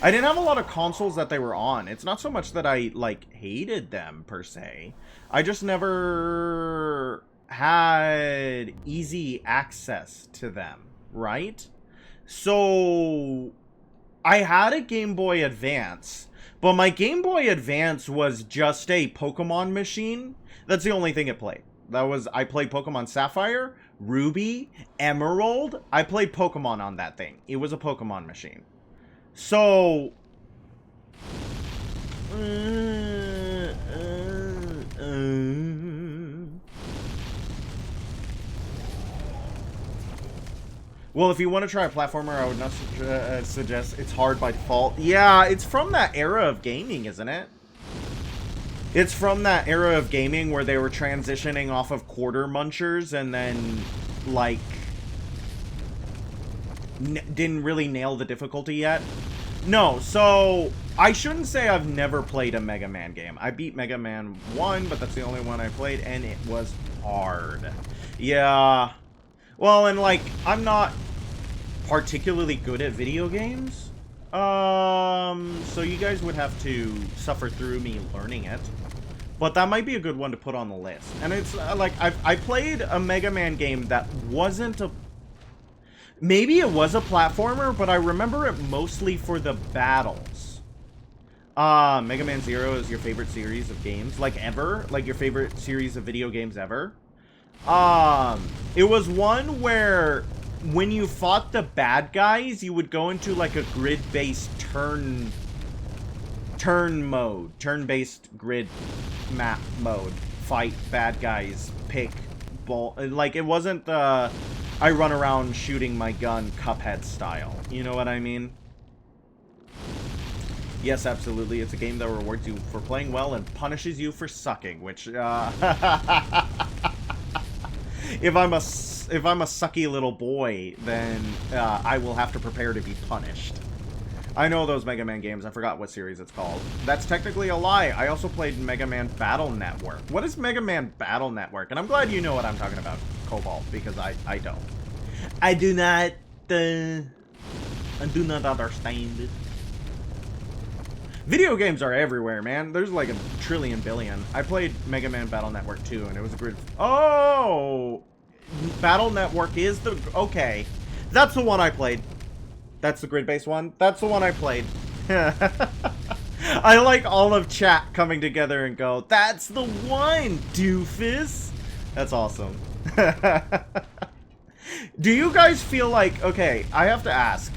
I didn't have a lot of consoles that they were on. It's not so much that I, like, hated them, per se. I just never had easy access to them, right? So, I had a Game Boy Advance, but my Game Boy Advance was just a Pokemon machine. That's the only thing it played. I played Pokemon Sapphire, Ruby, Emerald. I played Pokemon on that thing. It was a Pokemon machine. So... Well, if you want to try a platformer, I would not suggest It's Hard by default. Yeah, it's from that era of gaming, isn't it? It's from that era of gaming where they were transitioning off of quarter munchers and then, like, didn't really nail the difficulty yet. No, so I shouldn't say I've never played a Mega Man game. I beat Mega Man 1, but that's the only one I played, and it was hard. Yeah. Well, and, like, I'm not particularly good at video games. So you guys would have to suffer through me learning it. But that might be a good one to put on the list. And it's, like, I played a Mega Man game that wasn't a... Maybe it was a platformer, but I remember it mostly for the battles. Mega Man Zero is your favorite series of games, like, ever? Like, your favorite series of video games ever? It was one where when you fought the bad guys, you would go into, like, a grid-based turn mode. Turn-based grid map mode. Fight bad guys, pick, ball. Like, it wasn't the I run around shooting my gun Cuphead style. You know what I mean? Yes, absolutely. It's a game that rewards you for playing well and punishes you for sucking, which, if I'm a sucky little boy, then I will have to prepare to be punished. I know those Mega Man games. I forgot what series it's called. That's technically a lie. I also played Mega Man Battle Network. What is Mega Man Battle Network? And I'm glad you know what I'm talking about, Cobalt, because I don't. I do not understand it. Video games are everywhere, man. There's like a trillion billion. I played Mega Man Battle Network 2, and it was a grid... Oh! Battle Network is the... Okay. That's the one I played. That's the grid-based one? That's the one I played. I like all of chat coming together and go, that's the one, doofus! That's awesome. Do you guys feel like... Okay, I have to ask.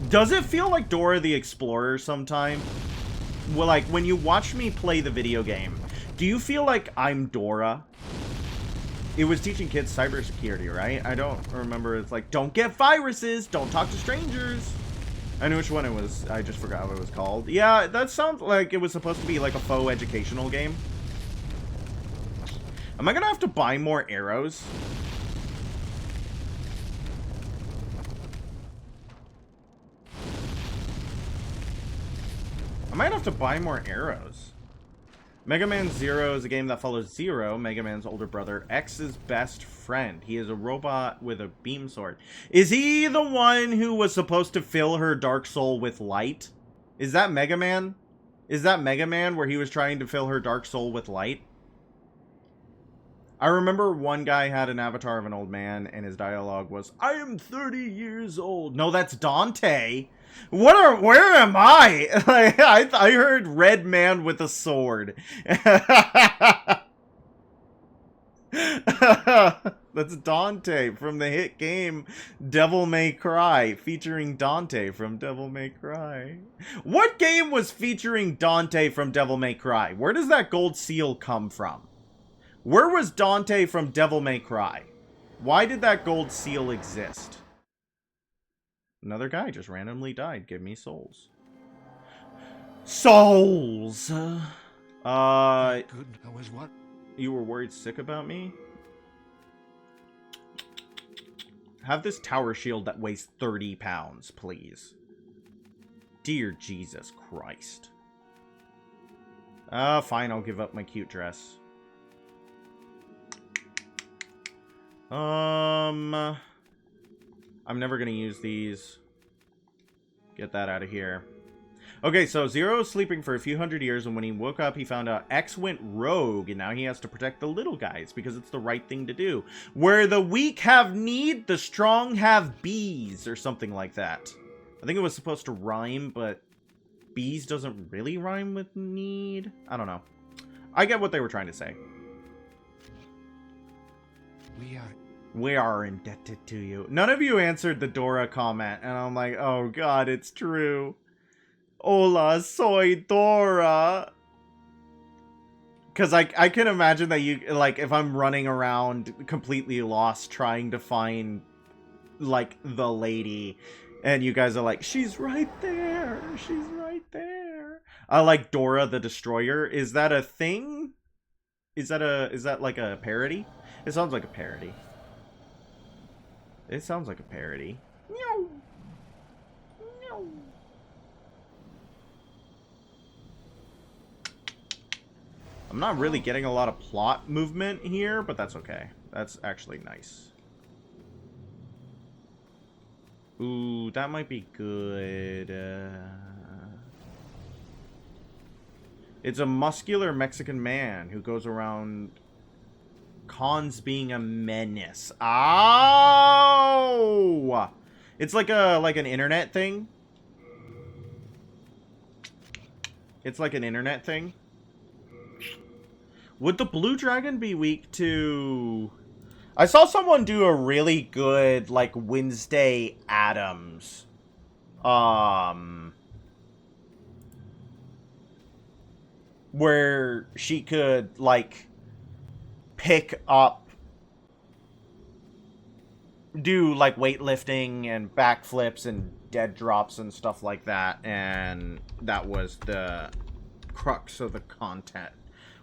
Does it feel like Dora the Explorer sometime? Well, like, when you watch me play the video game, do you feel like I'm Dora? It was teaching kids cybersecurity, right? I don't remember. It's like, don't get viruses, don't talk to strangers. I knew which one it was. I just forgot what it was called. Yeah, that sounds like it was supposed to be like a faux educational game. Am I gonna have to buy more arrows? I might have to buy more arrows. Mega Man Zero is a game that follows Zero, Mega Man's older brother, X's best friend. He is a robot with a beam sword. Is he the one who was supposed to fill her dark soul with light? Is that Mega Man? Is that Mega Man where he was trying to fill her dark soul with light? I remember one guy had an avatar of an old man, and his dialogue was, I am 30 years old. No, that's Dante. Where am I? Like, I heard red man with a sword. That's Dante from the hit game Devil May Cry, featuring Dante from Devil May Cry. What game was featuring Dante from Devil May Cry? Where does that gold seal come from? Where was Dante from Devil May Cry? Why did that gold seal exist? Another guy just randomly died. Give me souls. Souls! Good. I was what? You were worried sick about me? Have this tower shield that weighs 30 pounds, please. Dear Jesus Christ. Fine, I'll give up my cute dress. I'm never gonna use these. Get that out of here. Okay, so Zero was sleeping for a few hundred years, and when he woke up, he found out X went rogue, and now he has to protect the little guys, because it's the right thing to do. Where the weak have need, the strong have bees, or something like that. I think it was supposed to rhyme, but bees doesn't really rhyme with need. I don't know. I get what they were trying to say. We are indebted to you. None of you answered the Dora comment, and I'm like, oh god, it's true. Hola, soy Dora. Because I can imagine that you, like, if I'm running around completely lost trying to find, like, the lady, and you guys are like, she's right there. She's right there. Like Dora the Destroyer. Is that a thing? Is that like a parody? It sounds like a parody. It sounds like a parody. Meow. Meow. I'm not really getting a lot of plot movement here, but that's okay. That's actually nice. Ooh, that might be good. It's a muscular Mexican man who goes around cons being a menace. Ow! It's like an internet thing. It's like an internet thing. Would the blue dragon be weak to... I saw someone do a really good, like, Wednesday Addams. Where she could, like, pick up... do, like, weightlifting and backflips and dead drops and stuff like that. And that was the crux of the content.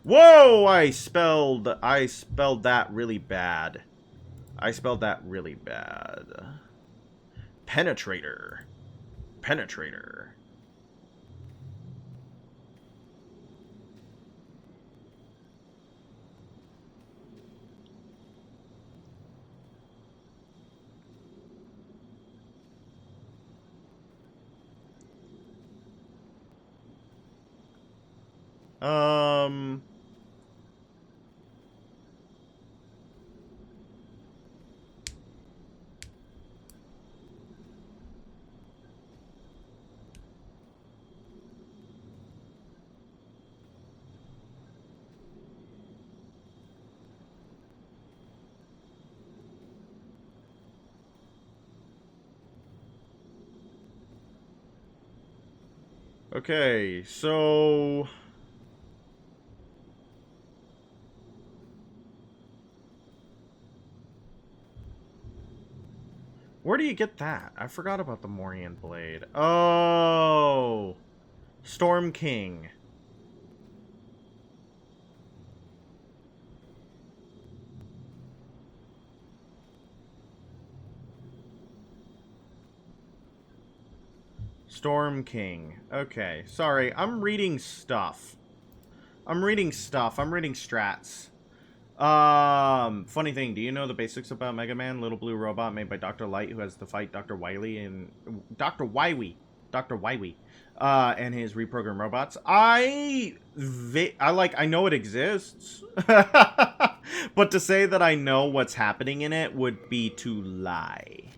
Whoa! I spelled that really bad. I spelled that really bad. Penetrator. Penetrator. Okay, so... where do you get that? I forgot about the Morian Blade. Oh! Storm King. Storm King. Okay, sorry. I'm reading stuff. I'm reading strats. Funny thing, do you know the basics about Mega Man? Little blue robot made by Dr. Light who has to fight Dr. Wily and... Dr. Wily, and his reprogrammed robots. I know it exists. But to say that I know what's happening in it would be to lie.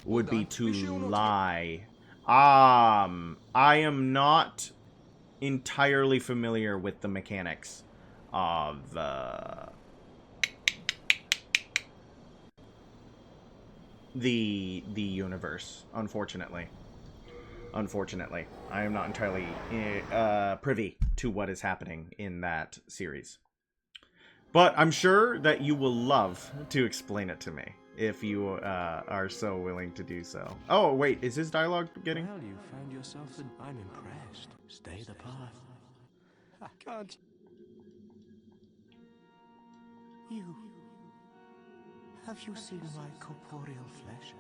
Would be to lie. I am not entirely familiar with the mechanics of the universe, unfortunately. Unfortunately, I am not entirely privy to what is happening in that series. But I'm sure that you will love to explain it to me if you are so willing to do so. Oh, wait, is his dialogue getting... Well, you found yourself an... I'm impressed. Stay the path. I can't... You... Have you seen my corporeal flesh?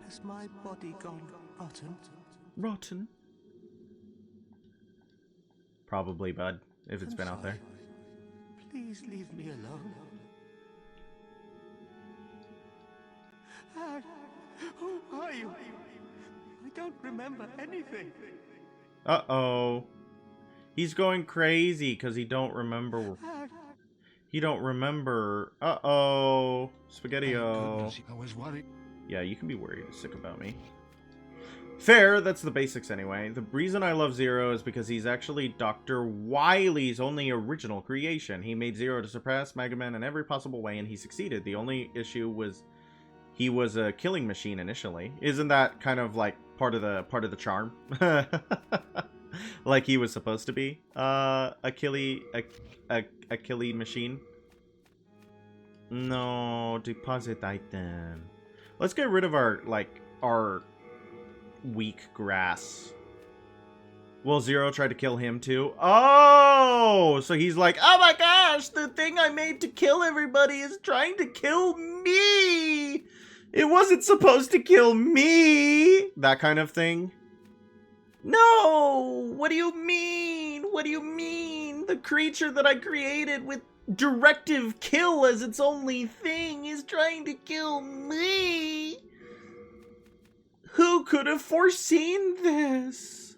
Has my body gone rotten? Rotten? Probably, bud, if it's been out there. Please leave me alone. Who are you? I don't remember anything. Uh-oh. He's going crazy because he don't remember. He don't remember. Uh-oh. Spaghetti-O. I was worried. Yeah, you can be worried sick about me. Fair, that's the basics anyway. The reason I love Zero is because he's actually Dr. Wily's only original creation. He made Zero to suppress Mega Man in every possible way, and he succeeded. The only issue was he was a killing machine initially. Isn't that kind of like part of the charm? Like he was supposed to be a killing machine. No, deposit item. Let's get rid of our weak grass. Well, Zero tried to kill him too. Oh, so he's like, oh my gosh, the thing I made to kill everybody is trying to kill me. It wasn't supposed to kill me. That kind of thing. No, what do you mean? What do you mean? The creature that I created with directive kill as its only thing is trying to kill me. Who could have foreseen this?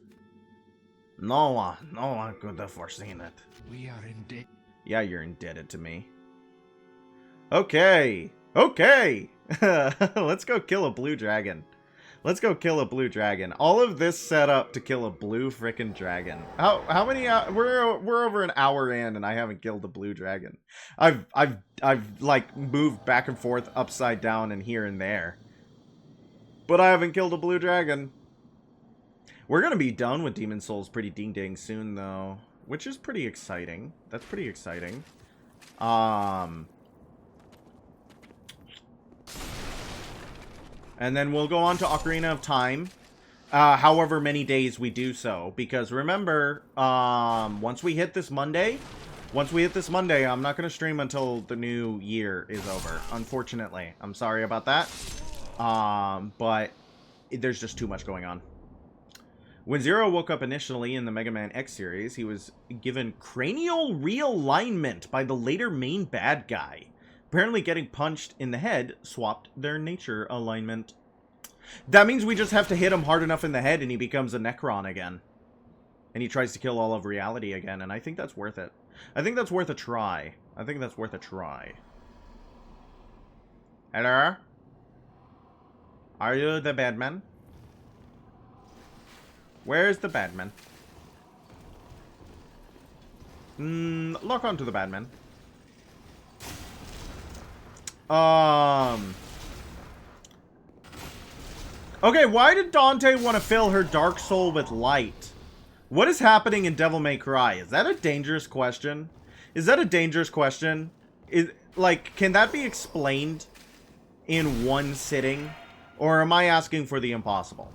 No one could have foreseen it. We are in debt. Yeah, you're indebted to me. Okay. Let's go kill a blue dragon. Let's go kill a blue dragon. All of this set up to kill a blue frickin' dragon. How many we're over an hour in and I haven't killed a blue dragon. I've like moved back and forth upside down and here and there. But I haven't killed a blue dragon. We're gonna be done with Demon Souls pretty ding-dang soon, though. Which is pretty exciting. That's pretty exciting. And then we'll go on to Ocarina of Time. However many days we do so. Because remember, once we hit this Monday, I'm not gonna stream until the new year is over. Unfortunately. I'm sorry about that. But there's just too much going on. When Zero woke up initially in the Mega Man X series, he was given cranial realignment by the later main bad guy. Apparently getting punched in the head swapped their nature alignment. That means we just have to hit him hard enough in the head and he becomes a Necron again. And he tries to kill all of reality again, and I think that's worth it. I think that's worth a try. Hello? Are you the bad man? Where's the bad man? Lock on to the bad man. Okay, why did Dante want to fill her dark soul with light? What is happening in Devil May Cry? Is that a dangerous question? Like, can that be explained in one sitting? Or am I asking for the impossible?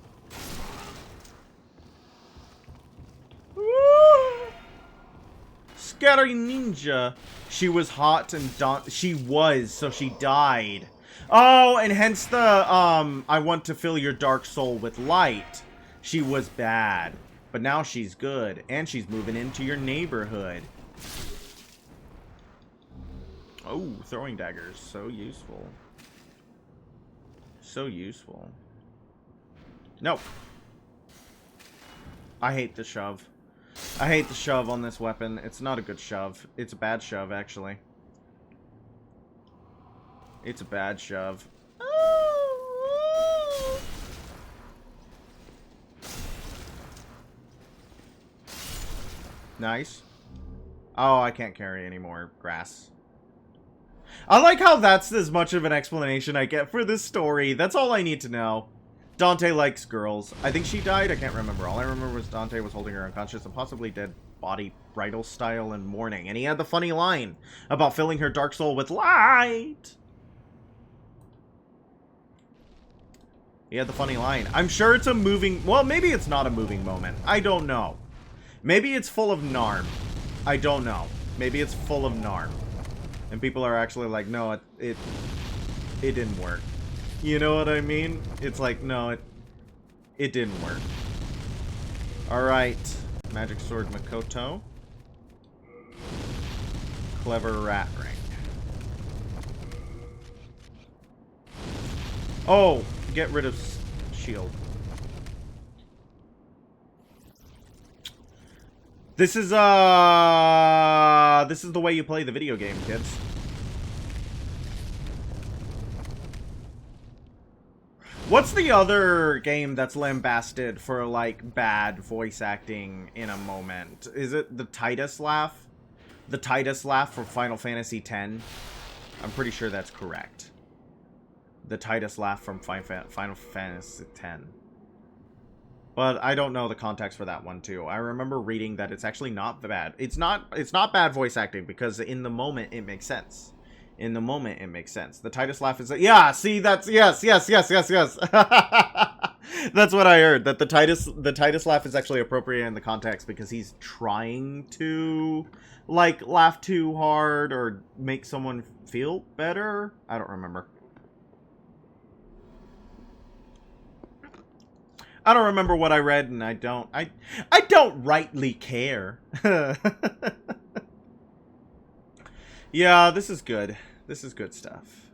Scary Ninja. She was hot and she was, so she died. Oh, and hence the, I want to fill your dark soul with light. She was bad, but now she's good, and she's moving into your neighborhood. Oh, throwing daggers, so useful. So useful. No. I hate the shove. I hate the shove on this weapon. It's not a good shove. It's a bad shove, actually. It's a bad shove. Nice. Oh, I can't carry any more grass. I like how that's as much of an explanation I get for this story. That's all I need to know. Dante likes girls. I think she died. I can't remember. All I remember was Dante was holding her unconscious and possibly dead body bridal style in mourning. And he had the funny line about filling her dark soul with light. He had the funny line. I'm sure it's a moving... Well, maybe it's not a moving moment. I don't know. Maybe it's full of narm. I don't know. Maybe it's full of narm. And people are actually like, no, it didn't work. You know what I mean? It's like, no, it didn't work. Alright. Magic Sword Makoto. Clever Rat Ring. Oh, get rid of shield. This is the way you play the video game, kids. What's the other game that's lambasted for, like, bad voice acting in a moment? Is it the Titus Laugh? The Titus Laugh from Final Fantasy X? I'm pretty sure that's correct. The Titus Laugh from Final Fantasy X. But I don't know the context for that one, too. I remember reading that it's actually not bad. It's not bad voice acting, because in the moment, it makes sense. In the moment, it makes sense. The Titus Laugh is... Yeah, see, that's... Yes. That's what I heard. That the Titus Laugh is actually appropriate in the context because he's trying to, like, laugh too hard or make someone feel better. I don't remember. I don't remember what I read, and I don't rightly care. Yeah, this is good. This is good stuff.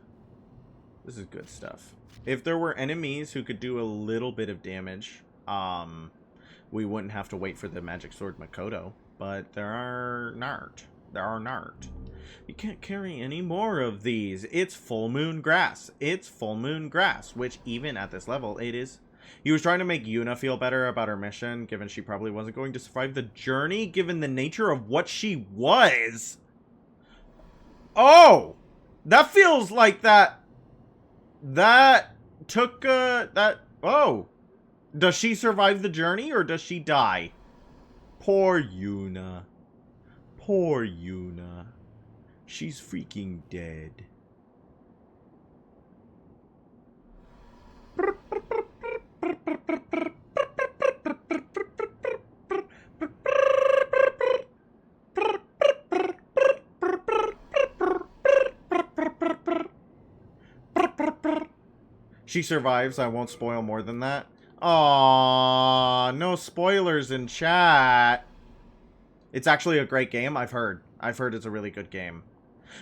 This is good stuff. If there were enemies who could do a little bit of damage, we wouldn't have to wait for the Magic Sword Makoto. But there are not. There are not. You can't carry any more of these. It's full moon grass. It's full moon grass, which even at this level, it is. He was trying to make Yuna feel better about her mission, given she probably wasn't going to survive the journey, given the nature of what she was. Oh! That feels like that took, oh. Does she survive the journey, or does she die? Poor Yuna. Poor Yuna. She's freaking dead. She survives. I won't spoil more than that. Aww, no spoilers in chat. It's actually a great game, I've heard. I've heard it's a really good game.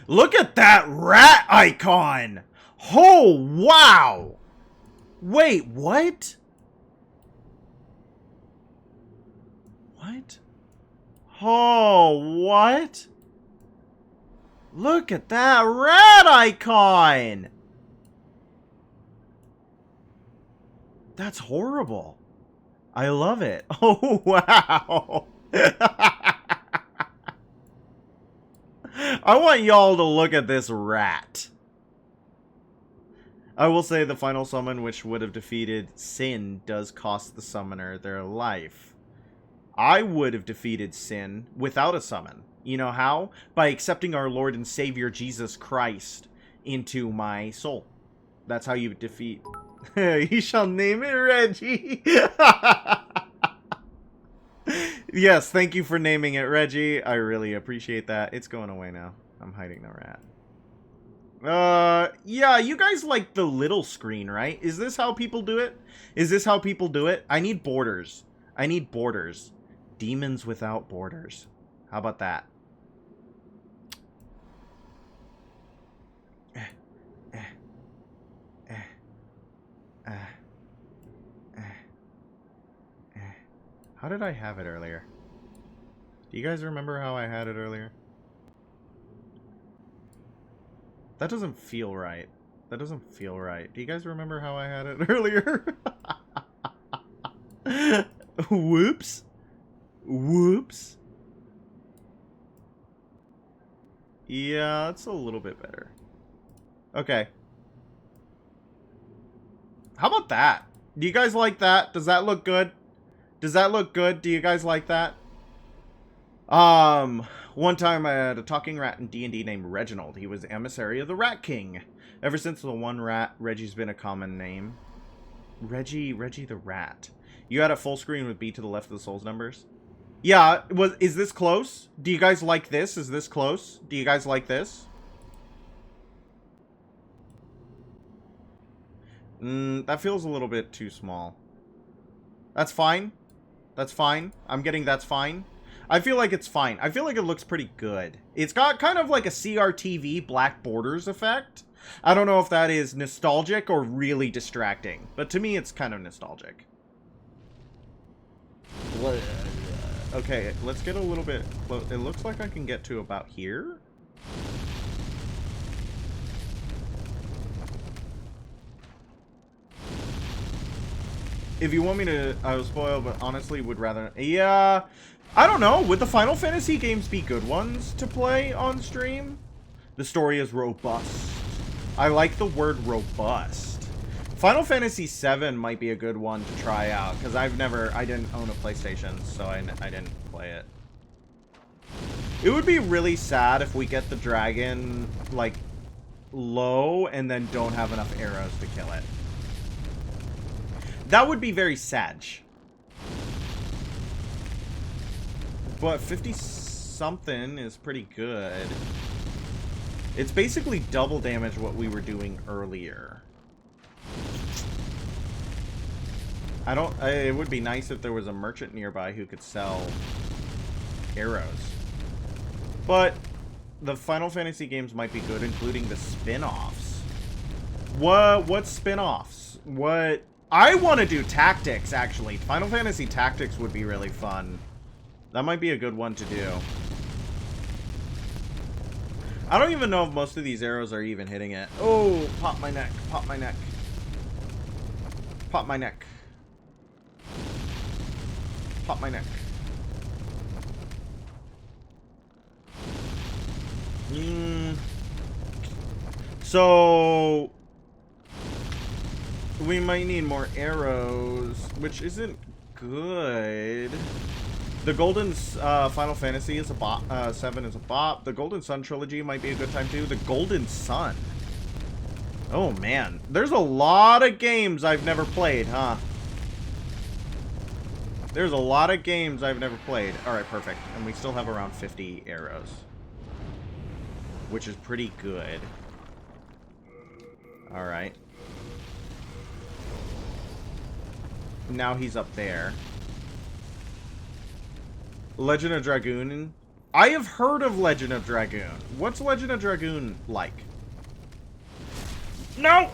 Look at that rat icon! Oh, wow! Wait, what? What? Oh, what? Look at that rat icon! That's horrible. I love it. Oh, wow. I want y'all to look at this rat. I will say the final summon, which would have defeated Sin, does cost the summoner their life. I would have defeated Sin without a summon. You know how? By accepting our Lord and Savior Jesus Christ into my soul. That's how you defeat... You shall name it Reggie. Yes, thank you for naming it Reggie. I really appreciate that. It's going away now. I'm hiding the rat. Yeah, you guys like the little screen, right? Is this how people do it? Is this how people do it? I need borders. I need borders. Demons without borders. How about that? How did I have it earlier? Do you guys remember how I had it earlier? That doesn't feel right. That doesn't feel right. Do you guys remember how I had it earlier? Whoops. Whoops. Yeah, that's a little bit better. Okay. How about that? Do you guys like that? Does that look good? Does that look good? Do you guys like that? One time I had a talking rat in D&D named Reginald. He was emissary of the Rat King. Ever since the one rat, Reggie's been a common name. Reggie the rat. You had it full screen with B to the left of the souls numbers? Yeah, is this close? Do you guys like this? Is this close? Do you guys like this? That feels a little bit too small. That's fine. That's fine. I'm getting that's fine. I feel like it's fine. I feel like it looks pretty good. It's got kind of like a CRTV black borders effect. I don't know if that is nostalgic or really distracting, but to me it's kind of nostalgic. Okay, let's get a little bit close. It looks like I can get to about here. If you want me to, I will spoil, but honestly would rather... Yeah, I don't know. Would the Final Fantasy games be good ones to play on stream? The story is robust. I like the word robust. Final Fantasy VII might be a good one to try out, because I didn't own a PlayStation, so I didn't play it. It would be really sad if we get the dragon, like, low, and then don't have enough arrows to kill it. That would be very sad. But 50-something is pretty good. It's basically double damage what we were doing earlier. It would be nice if there was a merchant nearby who could sell arrows. But the Final Fantasy games might be good, including the spin-offs. What spin-offs? What... I want to do tactics, actually. Final Fantasy Tactics would be really fun. That might be a good one to do. I don't even know if most of these arrows are even hitting it. Oh, pop my neck, pop my neck. Pop my neck. Pop my neck. So... we might need more arrows, which isn't good. The Golden Final Fantasy is a bop. 7 is a bop. The Golden Sun trilogy might be a good time too. The Golden Sun. Oh man, there's a lot of games I've never played, huh? There's a lot of games I've never played. All right, perfect. And we still have around 50 arrows, which is pretty good. All right. Now he's up there. Legend of Dragoon. I have heard of Legend of Dragoon. What's Legend of Dragoon like? No!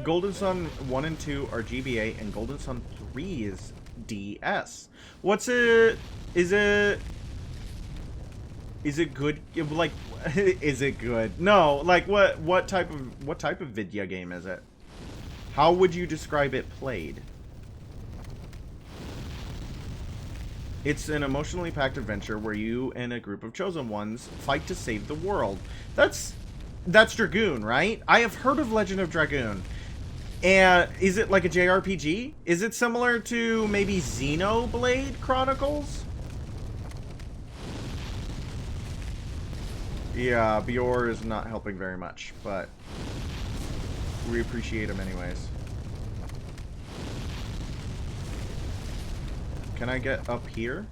Golden Sun 1 and 2 are GBA, and Golden Sun 3 is DS. What's it? Is it good? Like, is it good? No, like what type of video game is it? How would you describe it played? It's an emotionally packed adventure where you and a group of chosen ones fight to save the world. That's Dragoon, right? I have heard of Legend of Dragoon. And is it like a JRPG? Is it similar to maybe Xenoblade Chronicles? Yeah, Bior is not helping very much, but we appreciate him anyways. Can I get up here?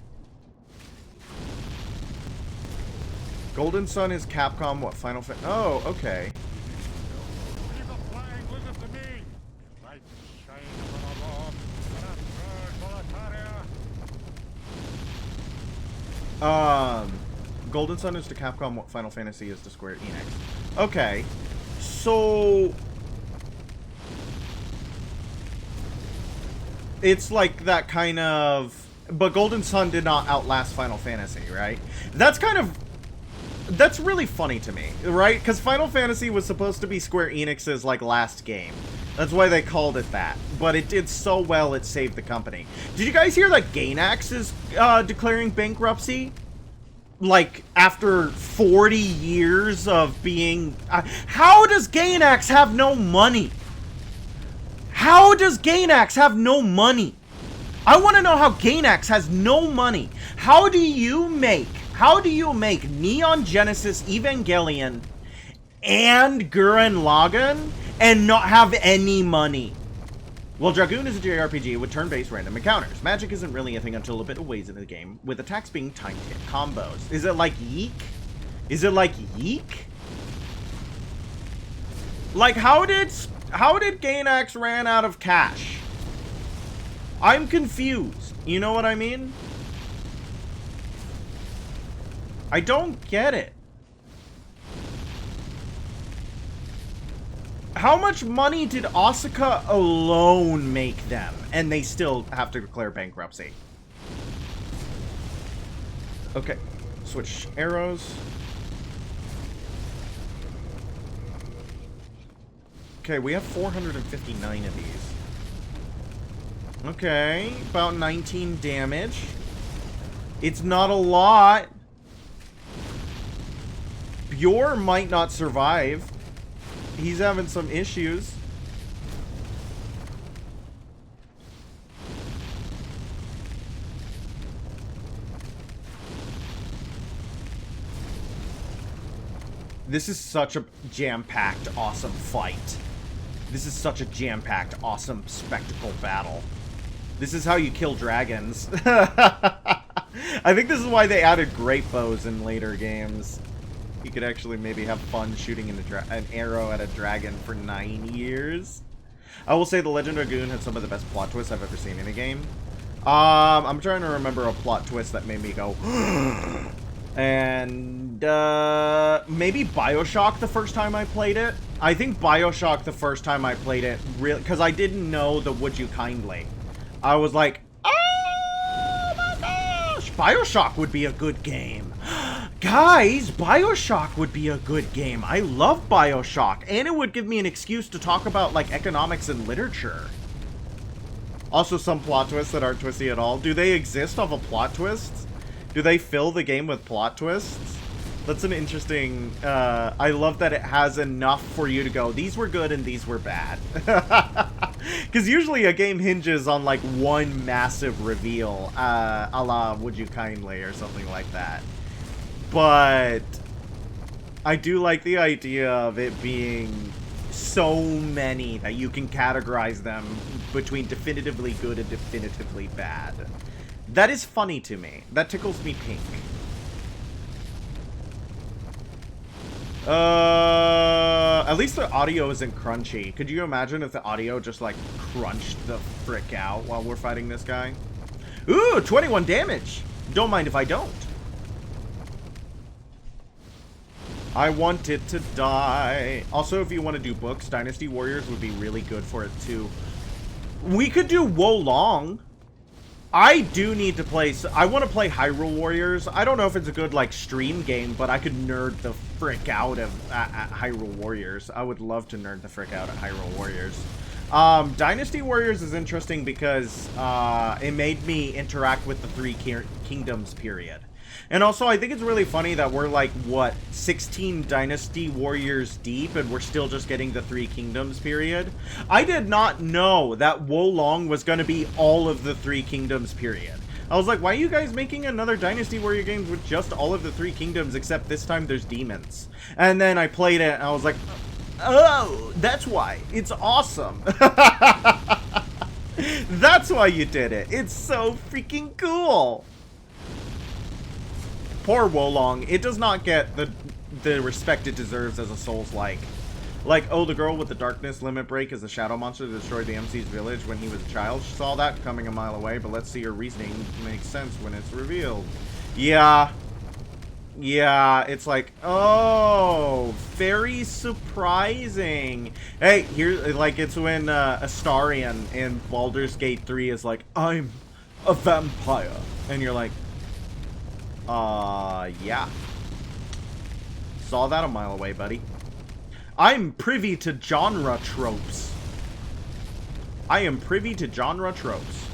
Golden Sun is Capcom, what Final Fantasy? Oh, okay. Golden Sun is to Capcom what Final Fantasy is to Square Enix. Okay. So... it's like that kind of... but Golden Sun did not outlast Final Fantasy, right? That's kind of... that's really funny to me, right? Because Final Fantasy was supposed to be Square Enix's, like, last game. That's why they called it that. But it did so well, it saved the company. Did you guys hear that Gainax is declaring bankruptcy? like, after 40 years of being... how does Gainax have no money? How does Gainax have no money? I want to know how Gainax has no money. How do you make Neon Genesis Evangelion and Gurren Lagann and not have any money? Well, Dragoon is a JRPG with turn-based random encounters. Magic isn't really a thing until a bit of ways into the game, with attacks being timed hit combos. Is it like Yeek? Is it like Yeek? Like, how did Gainax ran out of cash? I'm confused. You know what I mean? I don't get it. How much money did Asuka alone make them? And they still have to declare bankruptcy. Okay. Switch arrows. Okay, we have 459 of these. Okay, about 19 damage. It's not a lot. Bjor might not survive. He's having some issues. This is such a jam-packed, awesome fight. This is such a jam-packed, awesome spectacle battle. This is how you kill dragons. I think this is why they added great bows in later games. You could actually maybe have fun shooting an arrow at a dragon for 9 years. I will say the Legend of Dragoon had some of the best plot twists I've ever seen in a game. I'm trying to remember a plot twist that made me go... and, maybe BioShock the first time I played it. I think BioShock the first time I played it, really, because I didn't know the Would You Kindly. I was like, oh my gosh, BioShock would be a good game. Guys, BioShock would be a good game. I love BioShock, and it would give me an excuse to talk about, like, economics and literature. Also, some plot twists that aren't twisty at all. Do they exist off of plot twists? Do they fill the game with plot twists? That's an interesting... I love that it has enough for you to go, these were good and these were bad. Because usually a game hinges on, like, one massive reveal, a la Would You Kindly or something like that. But I do like the idea of it being so many that you can categorize them between definitively good and definitively bad. That is funny to me. That tickles me pink. At least the audio isn't crunchy. Could you imagine if the audio just, like, crunched the frick out while we're fighting this guy? Ooh, 21 damage! Don't mind if I don't. I want it to die. Also, if you want to do books, Dynasty Warriors would be really good for it, too. We could do Wolong. I do need to play... I want to play Hyrule Warriors. I don't know if it's a good, like, stream game, but I could nerd the frick out of Hyrule Warriors. I would love to nerd the frick out at Hyrule Warriors. Dynasty Warriors is interesting because it made me interact with the Three Kingdoms period. And also, I think it's really funny that we're, like, what, 16 Dynasty Warriors deep, and we're still just getting the Three Kingdoms period? I did not know that Wolong was going to be all of the Three Kingdoms period. I was like, why are you guys making another Dynasty Warrior game with just all of the Three Kingdoms, except this time there's demons? And then I played it, and I was like, oh, that's why. It's awesome. That's why you did it. It's so freaking cool. Poor Wolong. It does not get the respect it deserves as a Souls-like. Like, oh, the girl with the darkness limit break is a shadow monster that destroyed the MC's village when he was a child. She saw that coming a mile away, but let's see her reasoning makes sense when it's revealed. Yeah. Yeah, it's like, oh, very surprising. Hey, here, like, it's when Astarion in Baldur's Gate 3 is like, I'm a vampire. And you're like, yeah. Saw that a mile away, buddy. I'm privy to genre tropes. I am privy to genre tropes.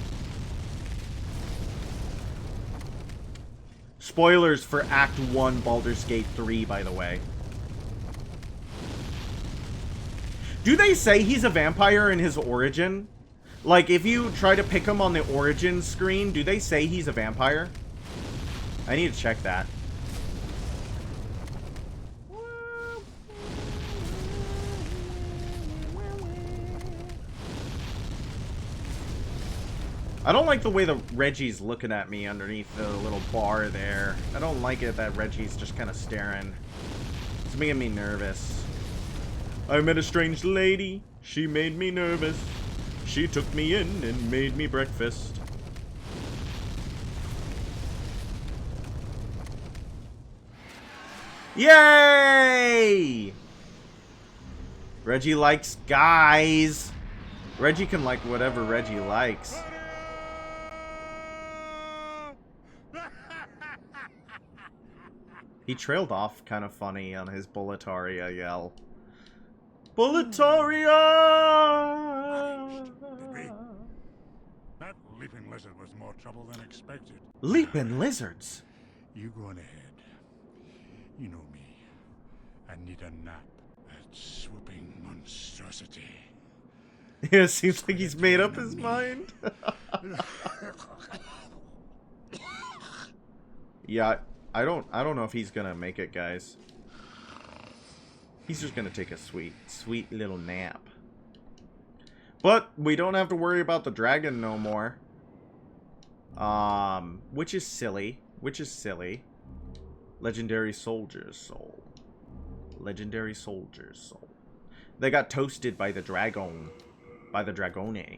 Spoilers for Act 1 Baldur's Gate 3, by the way. Do they say he's a vampire in his origin? Like, if you try to pick him on the origin screen, do they say he's a vampire? I need to check that. I don't like the way the Reggie's looking at me underneath the little bar there. I don't like it that Reggie's just kind of staring. It's making me nervous. I met a strange lady. She made me nervous. She took me in and made me breakfast. Yay! Reggie likes guys. Reggie can like whatever Reggie likes. He trailed off kind of funny on his Bulletaria yell. Bulletaria! That leaping lizard was more trouble than expected. Leaping lizards? You go on ahead. You know me. I need a nap. That swooping monstrosity. Yeah, it seems like he's made up his mind. Yeah, I don't know if he's gonna make it, guys. He's just gonna take a sweet little nap. But we don't have to worry about the dragon no more. Which is silly. Legendary soldier's soul. Legendary soldier's soul. They got toasted by the dragon. By the dragone.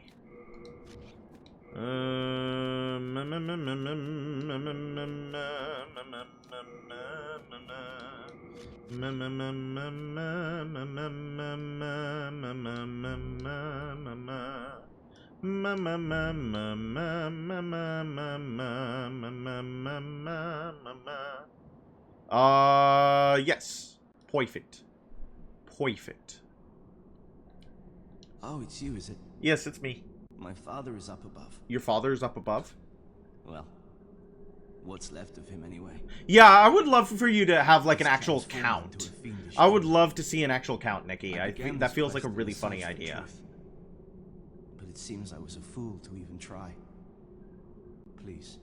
Yes. Perfect. Perfect. Oh, it's you, is it? Yes, it's me. My father is up above. Your father is up above? Well, what's left of him anyway? Yeah, I would love for you to have like an actual count. I would love to see an actual count, Nikki. I think that feels like a really funny idea. But it seems I was a fool to even try. Please,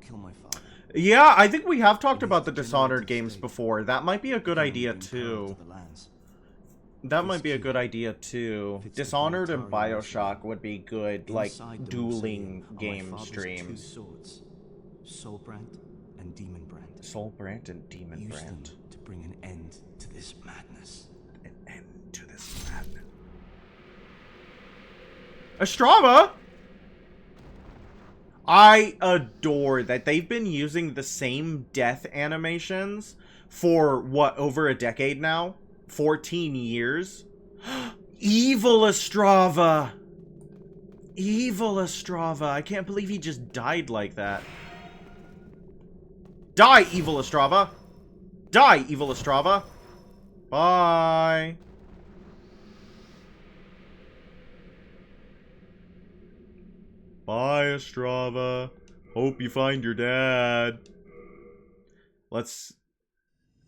kill my father. Yeah, I think we have talked about the Dishonored games before. That might be a good idea too. That might be a good idea too. Dishonored and BioShock would be good, like, dueling game streams. Soulbrand and Demonbrand. Soulbrand and Demonbrand. To bring an end to this madness. An end to this madness. Ostrava! I adore that they've been using the same death animations for, what, over a decade now? 14 years? Evil Ostrava! Evil Ostrava. I can't believe he just died like that. Die, Evil Ostrava! Die, Evil Ostrava! Bye! Bye, Ostrava. Hope you find your dad. Let's...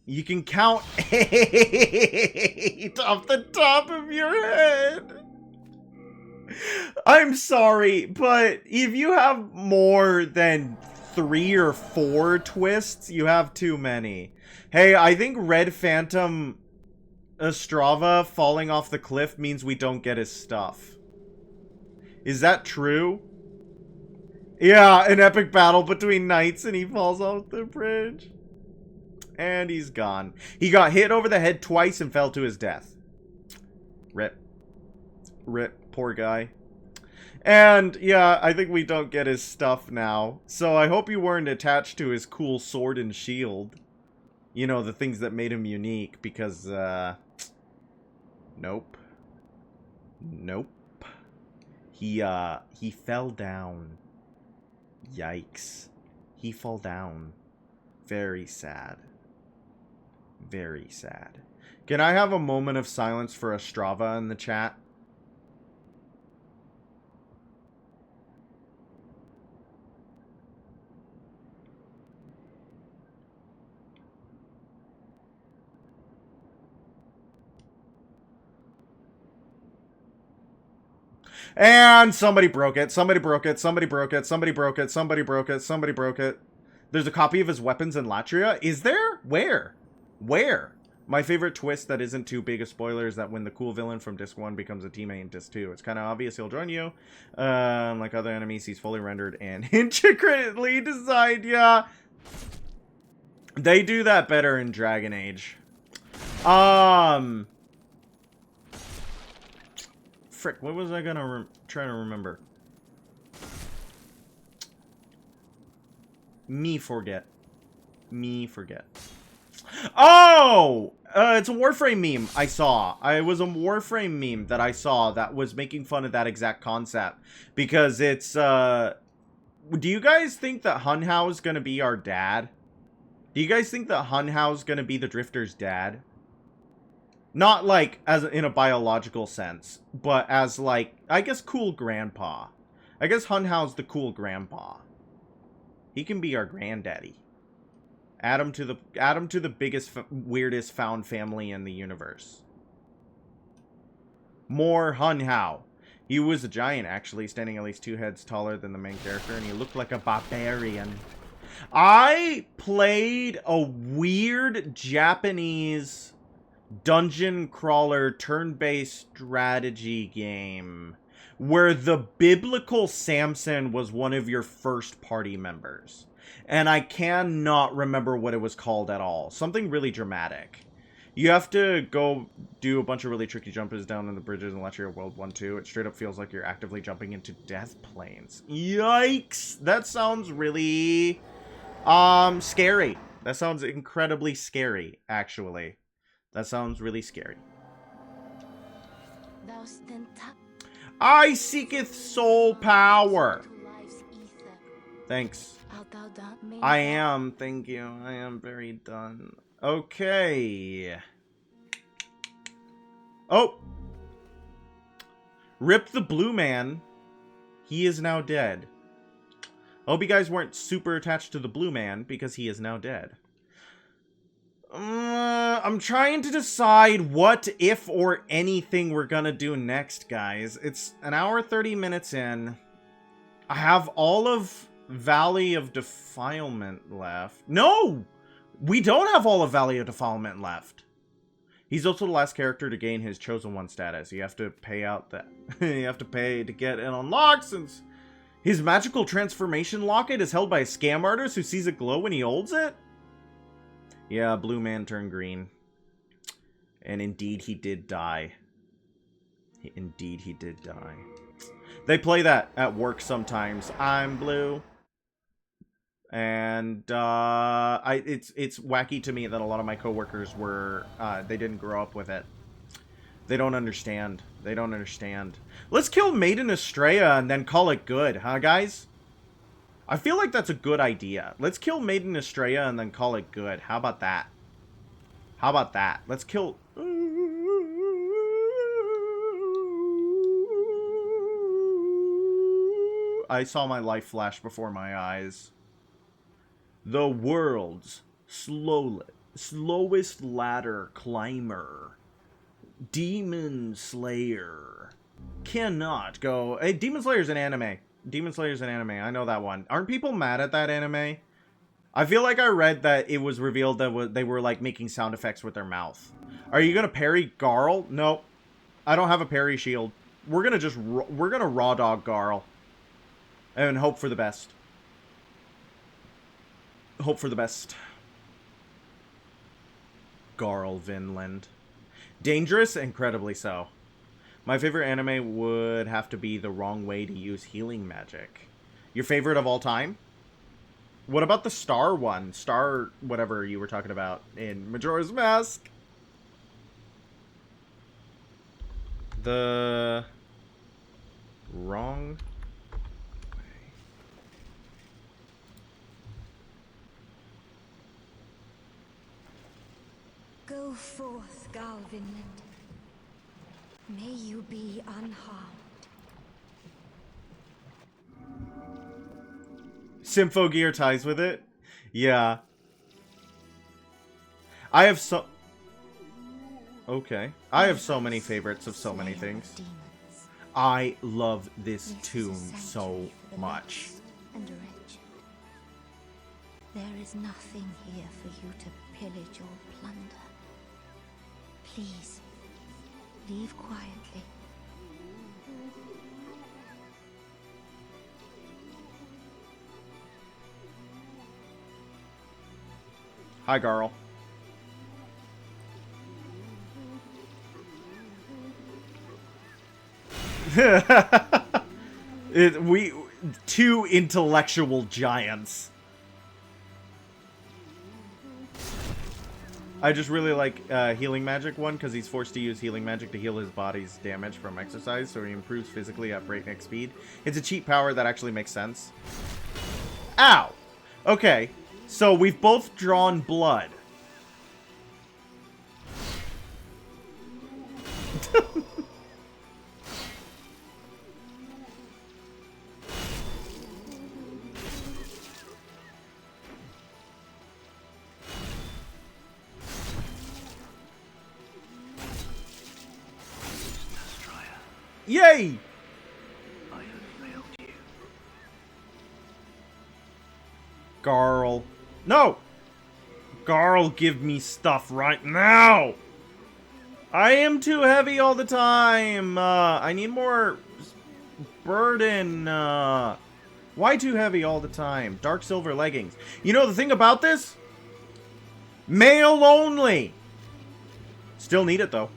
You can count 8 off the top of your head. I'm sorry, but if you have more than 3 or 4 twists, you have too many. Hey, I think Red Phantom Ostrava falling off the cliff means we don't get his stuff. Is that true? Yeah, an epic battle between knights and he falls off the bridge. And he's gone. He got hit over the head twice and fell to his death. Rip. Rip. Poor guy. And, yeah, I think we don't get his stuff now. So I hope you weren't attached to his cool sword and shield. You know, the things that made him unique. Because, nope. Nope. He fell down. Yikes. He fell down. Very sad. Very sad. Can I have a moment of silence for Ostrava in the chat? And somebody broke it. Somebody broke it. Somebody broke it. Somebody broke it. Somebody broke it. Somebody broke it. There's a copy of his weapons in Latria. Is there? Where? Where? My favorite twist that isn't too big a spoiler is that when the cool villain from Disc 1 becomes a teammate in Disc 2, it's kind of obvious he'll join you. Like other enemies, he's fully rendered and intricately designed. Yeah. They do that better in Dragon Age. Frick, what was I gonna try to remember? Me forget. Oh! It's a Warframe meme I saw. It was a Warframe meme that I saw that was making fun of that exact concept. Because it's, do you guys think that Hunhow's gonna be our dad? Do you guys think that Hunhow's gonna be the Drifter's dad? Not like as in a biological sense, but as like, I guess, cool grandpa. I guess Hunhow's the cool grandpa. He can be our granddaddy. Add him to the biggest, weirdest found family in the universe. More Hunhow. He was a giant, actually, standing at least 2 heads taller than the main character, and he looked like a barbarian. I played a weird Japanese dungeon crawler turn-based strategy game where the biblical Samson was one of your first party members. And I cannot remember what it was called at all. Something really dramatic. You have to go do a bunch of really tricky jumps down in the bridges in Latria World 1-2. It straight up feels like you're actively jumping into death planes. Yikes! That sounds really scary. That sounds incredibly scary, actually. That sounds really scary. I seeketh soul power. Thanks. I am, thank you. I am very done. Okay. Oh! Rip the Blue Man. He is now dead. I hope you guys weren't super attached to the Blue Man, because he is now dead. I'm trying to decide what, if, or anything we're gonna do next, guys. It's an hour 30 minutes in. I have all of Valley of Defilement left. No! We don't have all of Valley of Defilement left. He's also the last character to gain his Chosen One status. You have to pay out that. You have to pay to get it unlocked, since his magical transformation locket is held by a scam artist who sees it glow when he holds it. Yeah, Blue Man turned green. And indeed he did die. Indeed he did die. They play that at work sometimes. I'm blue. And it's wacky to me that a lot of my coworkers were they didn't grow up with it. They don't understand. They don't understand. Let's kill Maiden Estrella and then call it good, huh, guys? I feel like that's a good idea. Let's kill Maiden Estrella and then call it good. How about that? How about that? Let's kill... I saw my life flash before my eyes. The world's slowest ladder climber. Demon Slayer. Cannot go... Hey, Demon Slayer's an anime. Demon Slayer's an anime. I know that one. Aren't people mad at that anime? I feel like I read that it was revealed that they were like making sound effects with their mouth. Are you gonna parry Garl? Nope. I don't have a parry shield. We're gonna raw dog Garl. And hope for the best. Hope for the best. Garl Vinland. Dangerous? Incredibly so. My favorite anime would have to be The Wrong Way to Use Healing Magic. Your favorite of all time? What about the Star one? Star whatever you were talking about in Majora's Mask. The Wrong Way. Go forth, Garl Vinland. May you be unharmed. Sympho Gear ties with it? Yeah. I have so... Okay. I have so many favorites of so many things. I love this This is a tune so sanctuary for the much. lost and wretched. There is nothing here for you to pillage or plunder. Please, leave quietly. Hi, Garl. We two intellectual giants. I just really like healing magic one because he's forced to use healing magic to heal his body's damage from exercise, so he improves physically at breakneck speed. It's a cheap power that actually makes sense. Ow! Okay, so we've both drawn blood. Yay! I have failed you. Garl. No! Garl, give me stuff right now! I am too heavy all the time! I need more burden. Why too heavy all the time? Dark silver leggings. You know the thing about this? Male only! Still need it, though.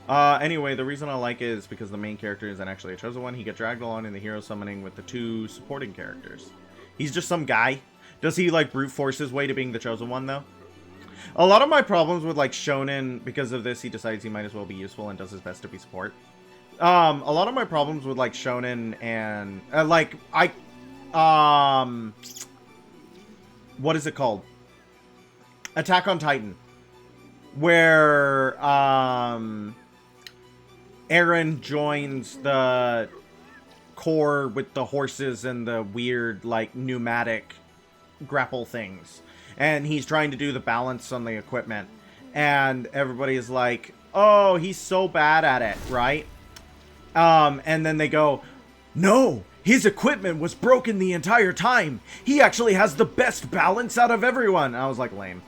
Anyway, the reason I like it is because the main character isn't actually a chosen one. He gets dragged along in the hero summoning with the two supporting characters. He's just some guy. Does he, like, brute force his way to being the chosen one, though? A lot of my problems with, like, Shonen, because of this, he decides he might as well be useful and does his best to be support. A lot of my problems with, like, Shonen and, what is it called? Attack on Titan. Where, Eren joins the core with the horses and the weird, like, pneumatic grapple things. And he's trying to do the balance on the equipment. And everybody's like, oh, he's so bad at it, right? And then they go, no, his equipment was broken the entire time. He actually has the best balance out of everyone. I was like, lame.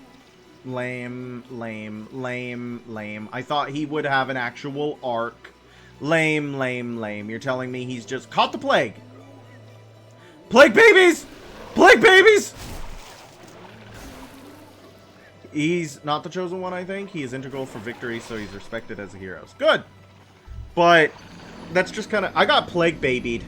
Lame, lame, lame, lame. I thought he would have an actual arc. Lame, lame, lame. You're telling me he's just caught the plague. Plague babies! Plague babies! He's not the chosen one, I think. He is integral for victory, so he's respected as a hero. Good. But that's just kind of... I got plague babied.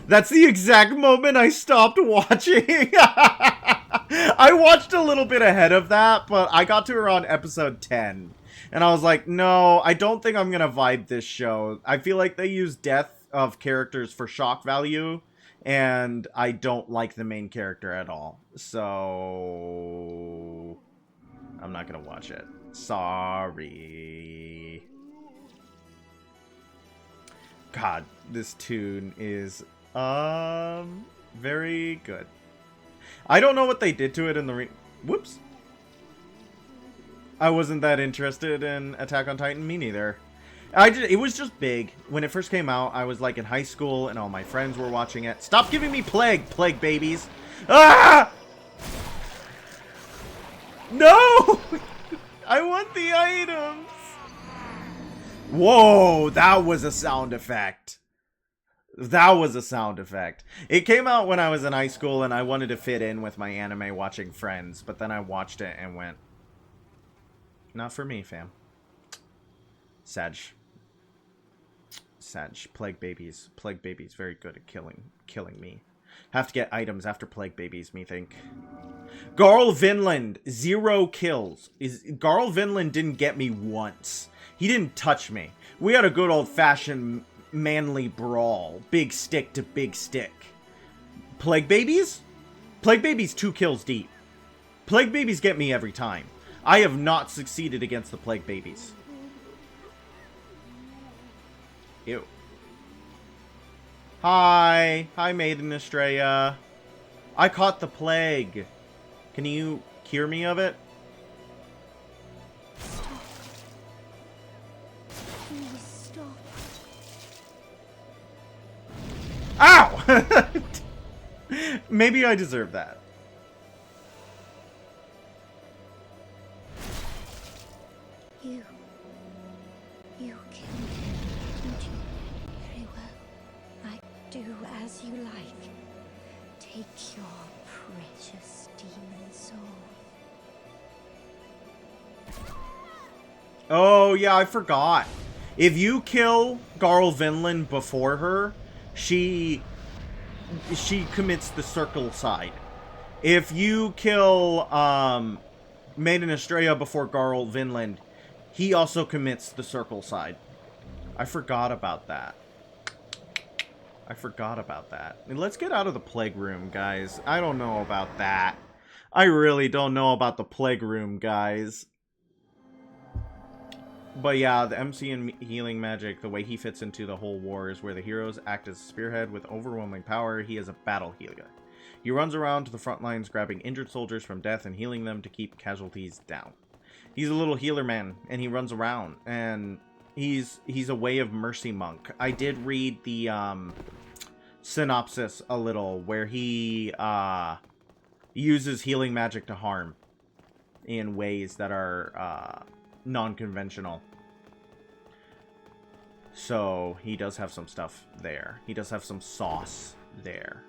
That's the exact moment I stopped watching. I watched a little bit ahead of that, but I got to around episode 10. And I was like, no, I don't think I'm going to vibe this show. I feel like they use death of characters for shock value, and I don't like the main character at all. So I'm not going to watch it. Sorry. God, this tune is very good. I don't know what they did to it in the whoops. I wasn't that interested in Attack on Titan. Me neither. It was just big. When it first came out, I was like in high school and all my friends were watching it. Stop giving me plague babies. Ah! No! I want the items. Whoa, that was a sound effect. That was a sound effect. It came out when I was in high school and I wanted to fit in with my anime watching friends, but then I watched it and went, not for me, fam. Sag. Plague babies. Plague babies very good at killing me. Have to get items after plague babies, me think. Garl Vinland, 0 kills. Garl Vinland didn't get me once. He didn't touch me. We had a good old-fashioned manly brawl. Big stick to big stick. Plague babies? Plague babies 2 kills deep. Plague babies get me every time. I have not succeeded against the plague babies. Ew. Hi. Hi, Maiden Estrella. I caught the plague. Can you cure me of it? Maybe I deserve that. You killed him, didn't you? Very well. I do as you like. Take your precious demon soul. Oh, yeah, I forgot. If you kill Garl Vinland before her, she commits the circle side. If you kill Maiden Estrella before Garl Vinland, he also commits the circle side. I forgot about that. I forgot about that. And let's get out of the plague room, guys. I don't know about that. I really don't know about the plague room, guys. But yeah, the MC and healing magic, the way he fits into the whole war is where the heroes act as a spearhead with overwhelming power. He is a battle healer. He runs around to the front lines grabbing injured soldiers from death and healing them to keep casualties down. He's a little healer man, and he runs around, and he's a way of mercy monk. I did read the synopsis a little, where he uses healing magic to harm in ways that are non-conventional. So he does have some stuff there. He does have some sauce there.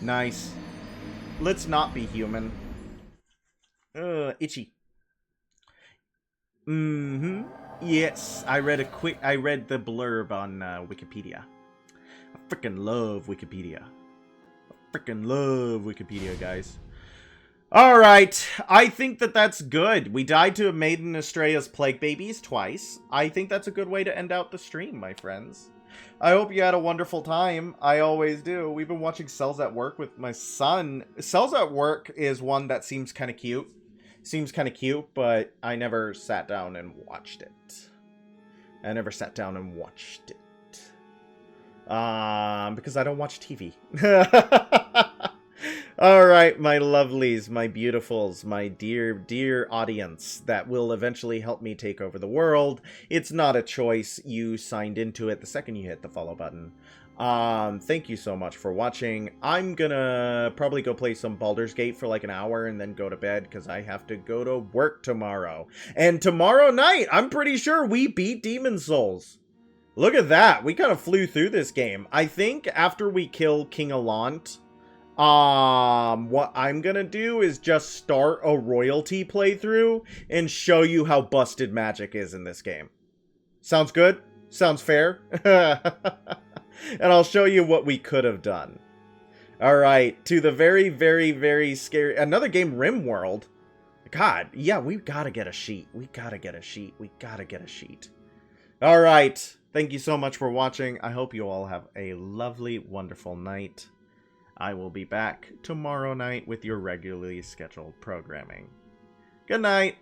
Nice. Let's not be human. Itchy. Yes, I read the blurb on Wikipedia. I freaking love Wikipedia. Guys. Alright, I think that's good. We died to Maiden Estrella's plague babies twice. I think that's a good way to end out the stream, my friends. I hope you had a wonderful time. I always do. We've been watching Cells at Work with my son. Cells at Work is one that seems kind of cute. But I never sat down and watched it. Because I don't watch TV. Alright, my lovelies, my beautifuls, my dear, dear audience that will eventually help me take over the world. It's not a choice. You signed into it the second you hit the follow button. Thank you so much for watching. I'm gonna probably go play some Baldur's Gate for like an hour and then go to bed because I have to go to work tomorrow. And tomorrow night, I'm pretty sure we beat Demon Souls. Look at that. We kind of flew through this game. I think after we kill King Allant, what I'm gonna do is just start a royalty playthrough and show you how busted magic is in this game. Sounds good? Sounds fair? And I'll show you what we could have done. Alright, to the very, very, very scary... Another game, RimWorld. God, yeah, we gotta get a sheet. Alright, thank you so much for watching. I hope you all have a lovely, wonderful night. I will be back tomorrow night with your regularly scheduled programming. Good night.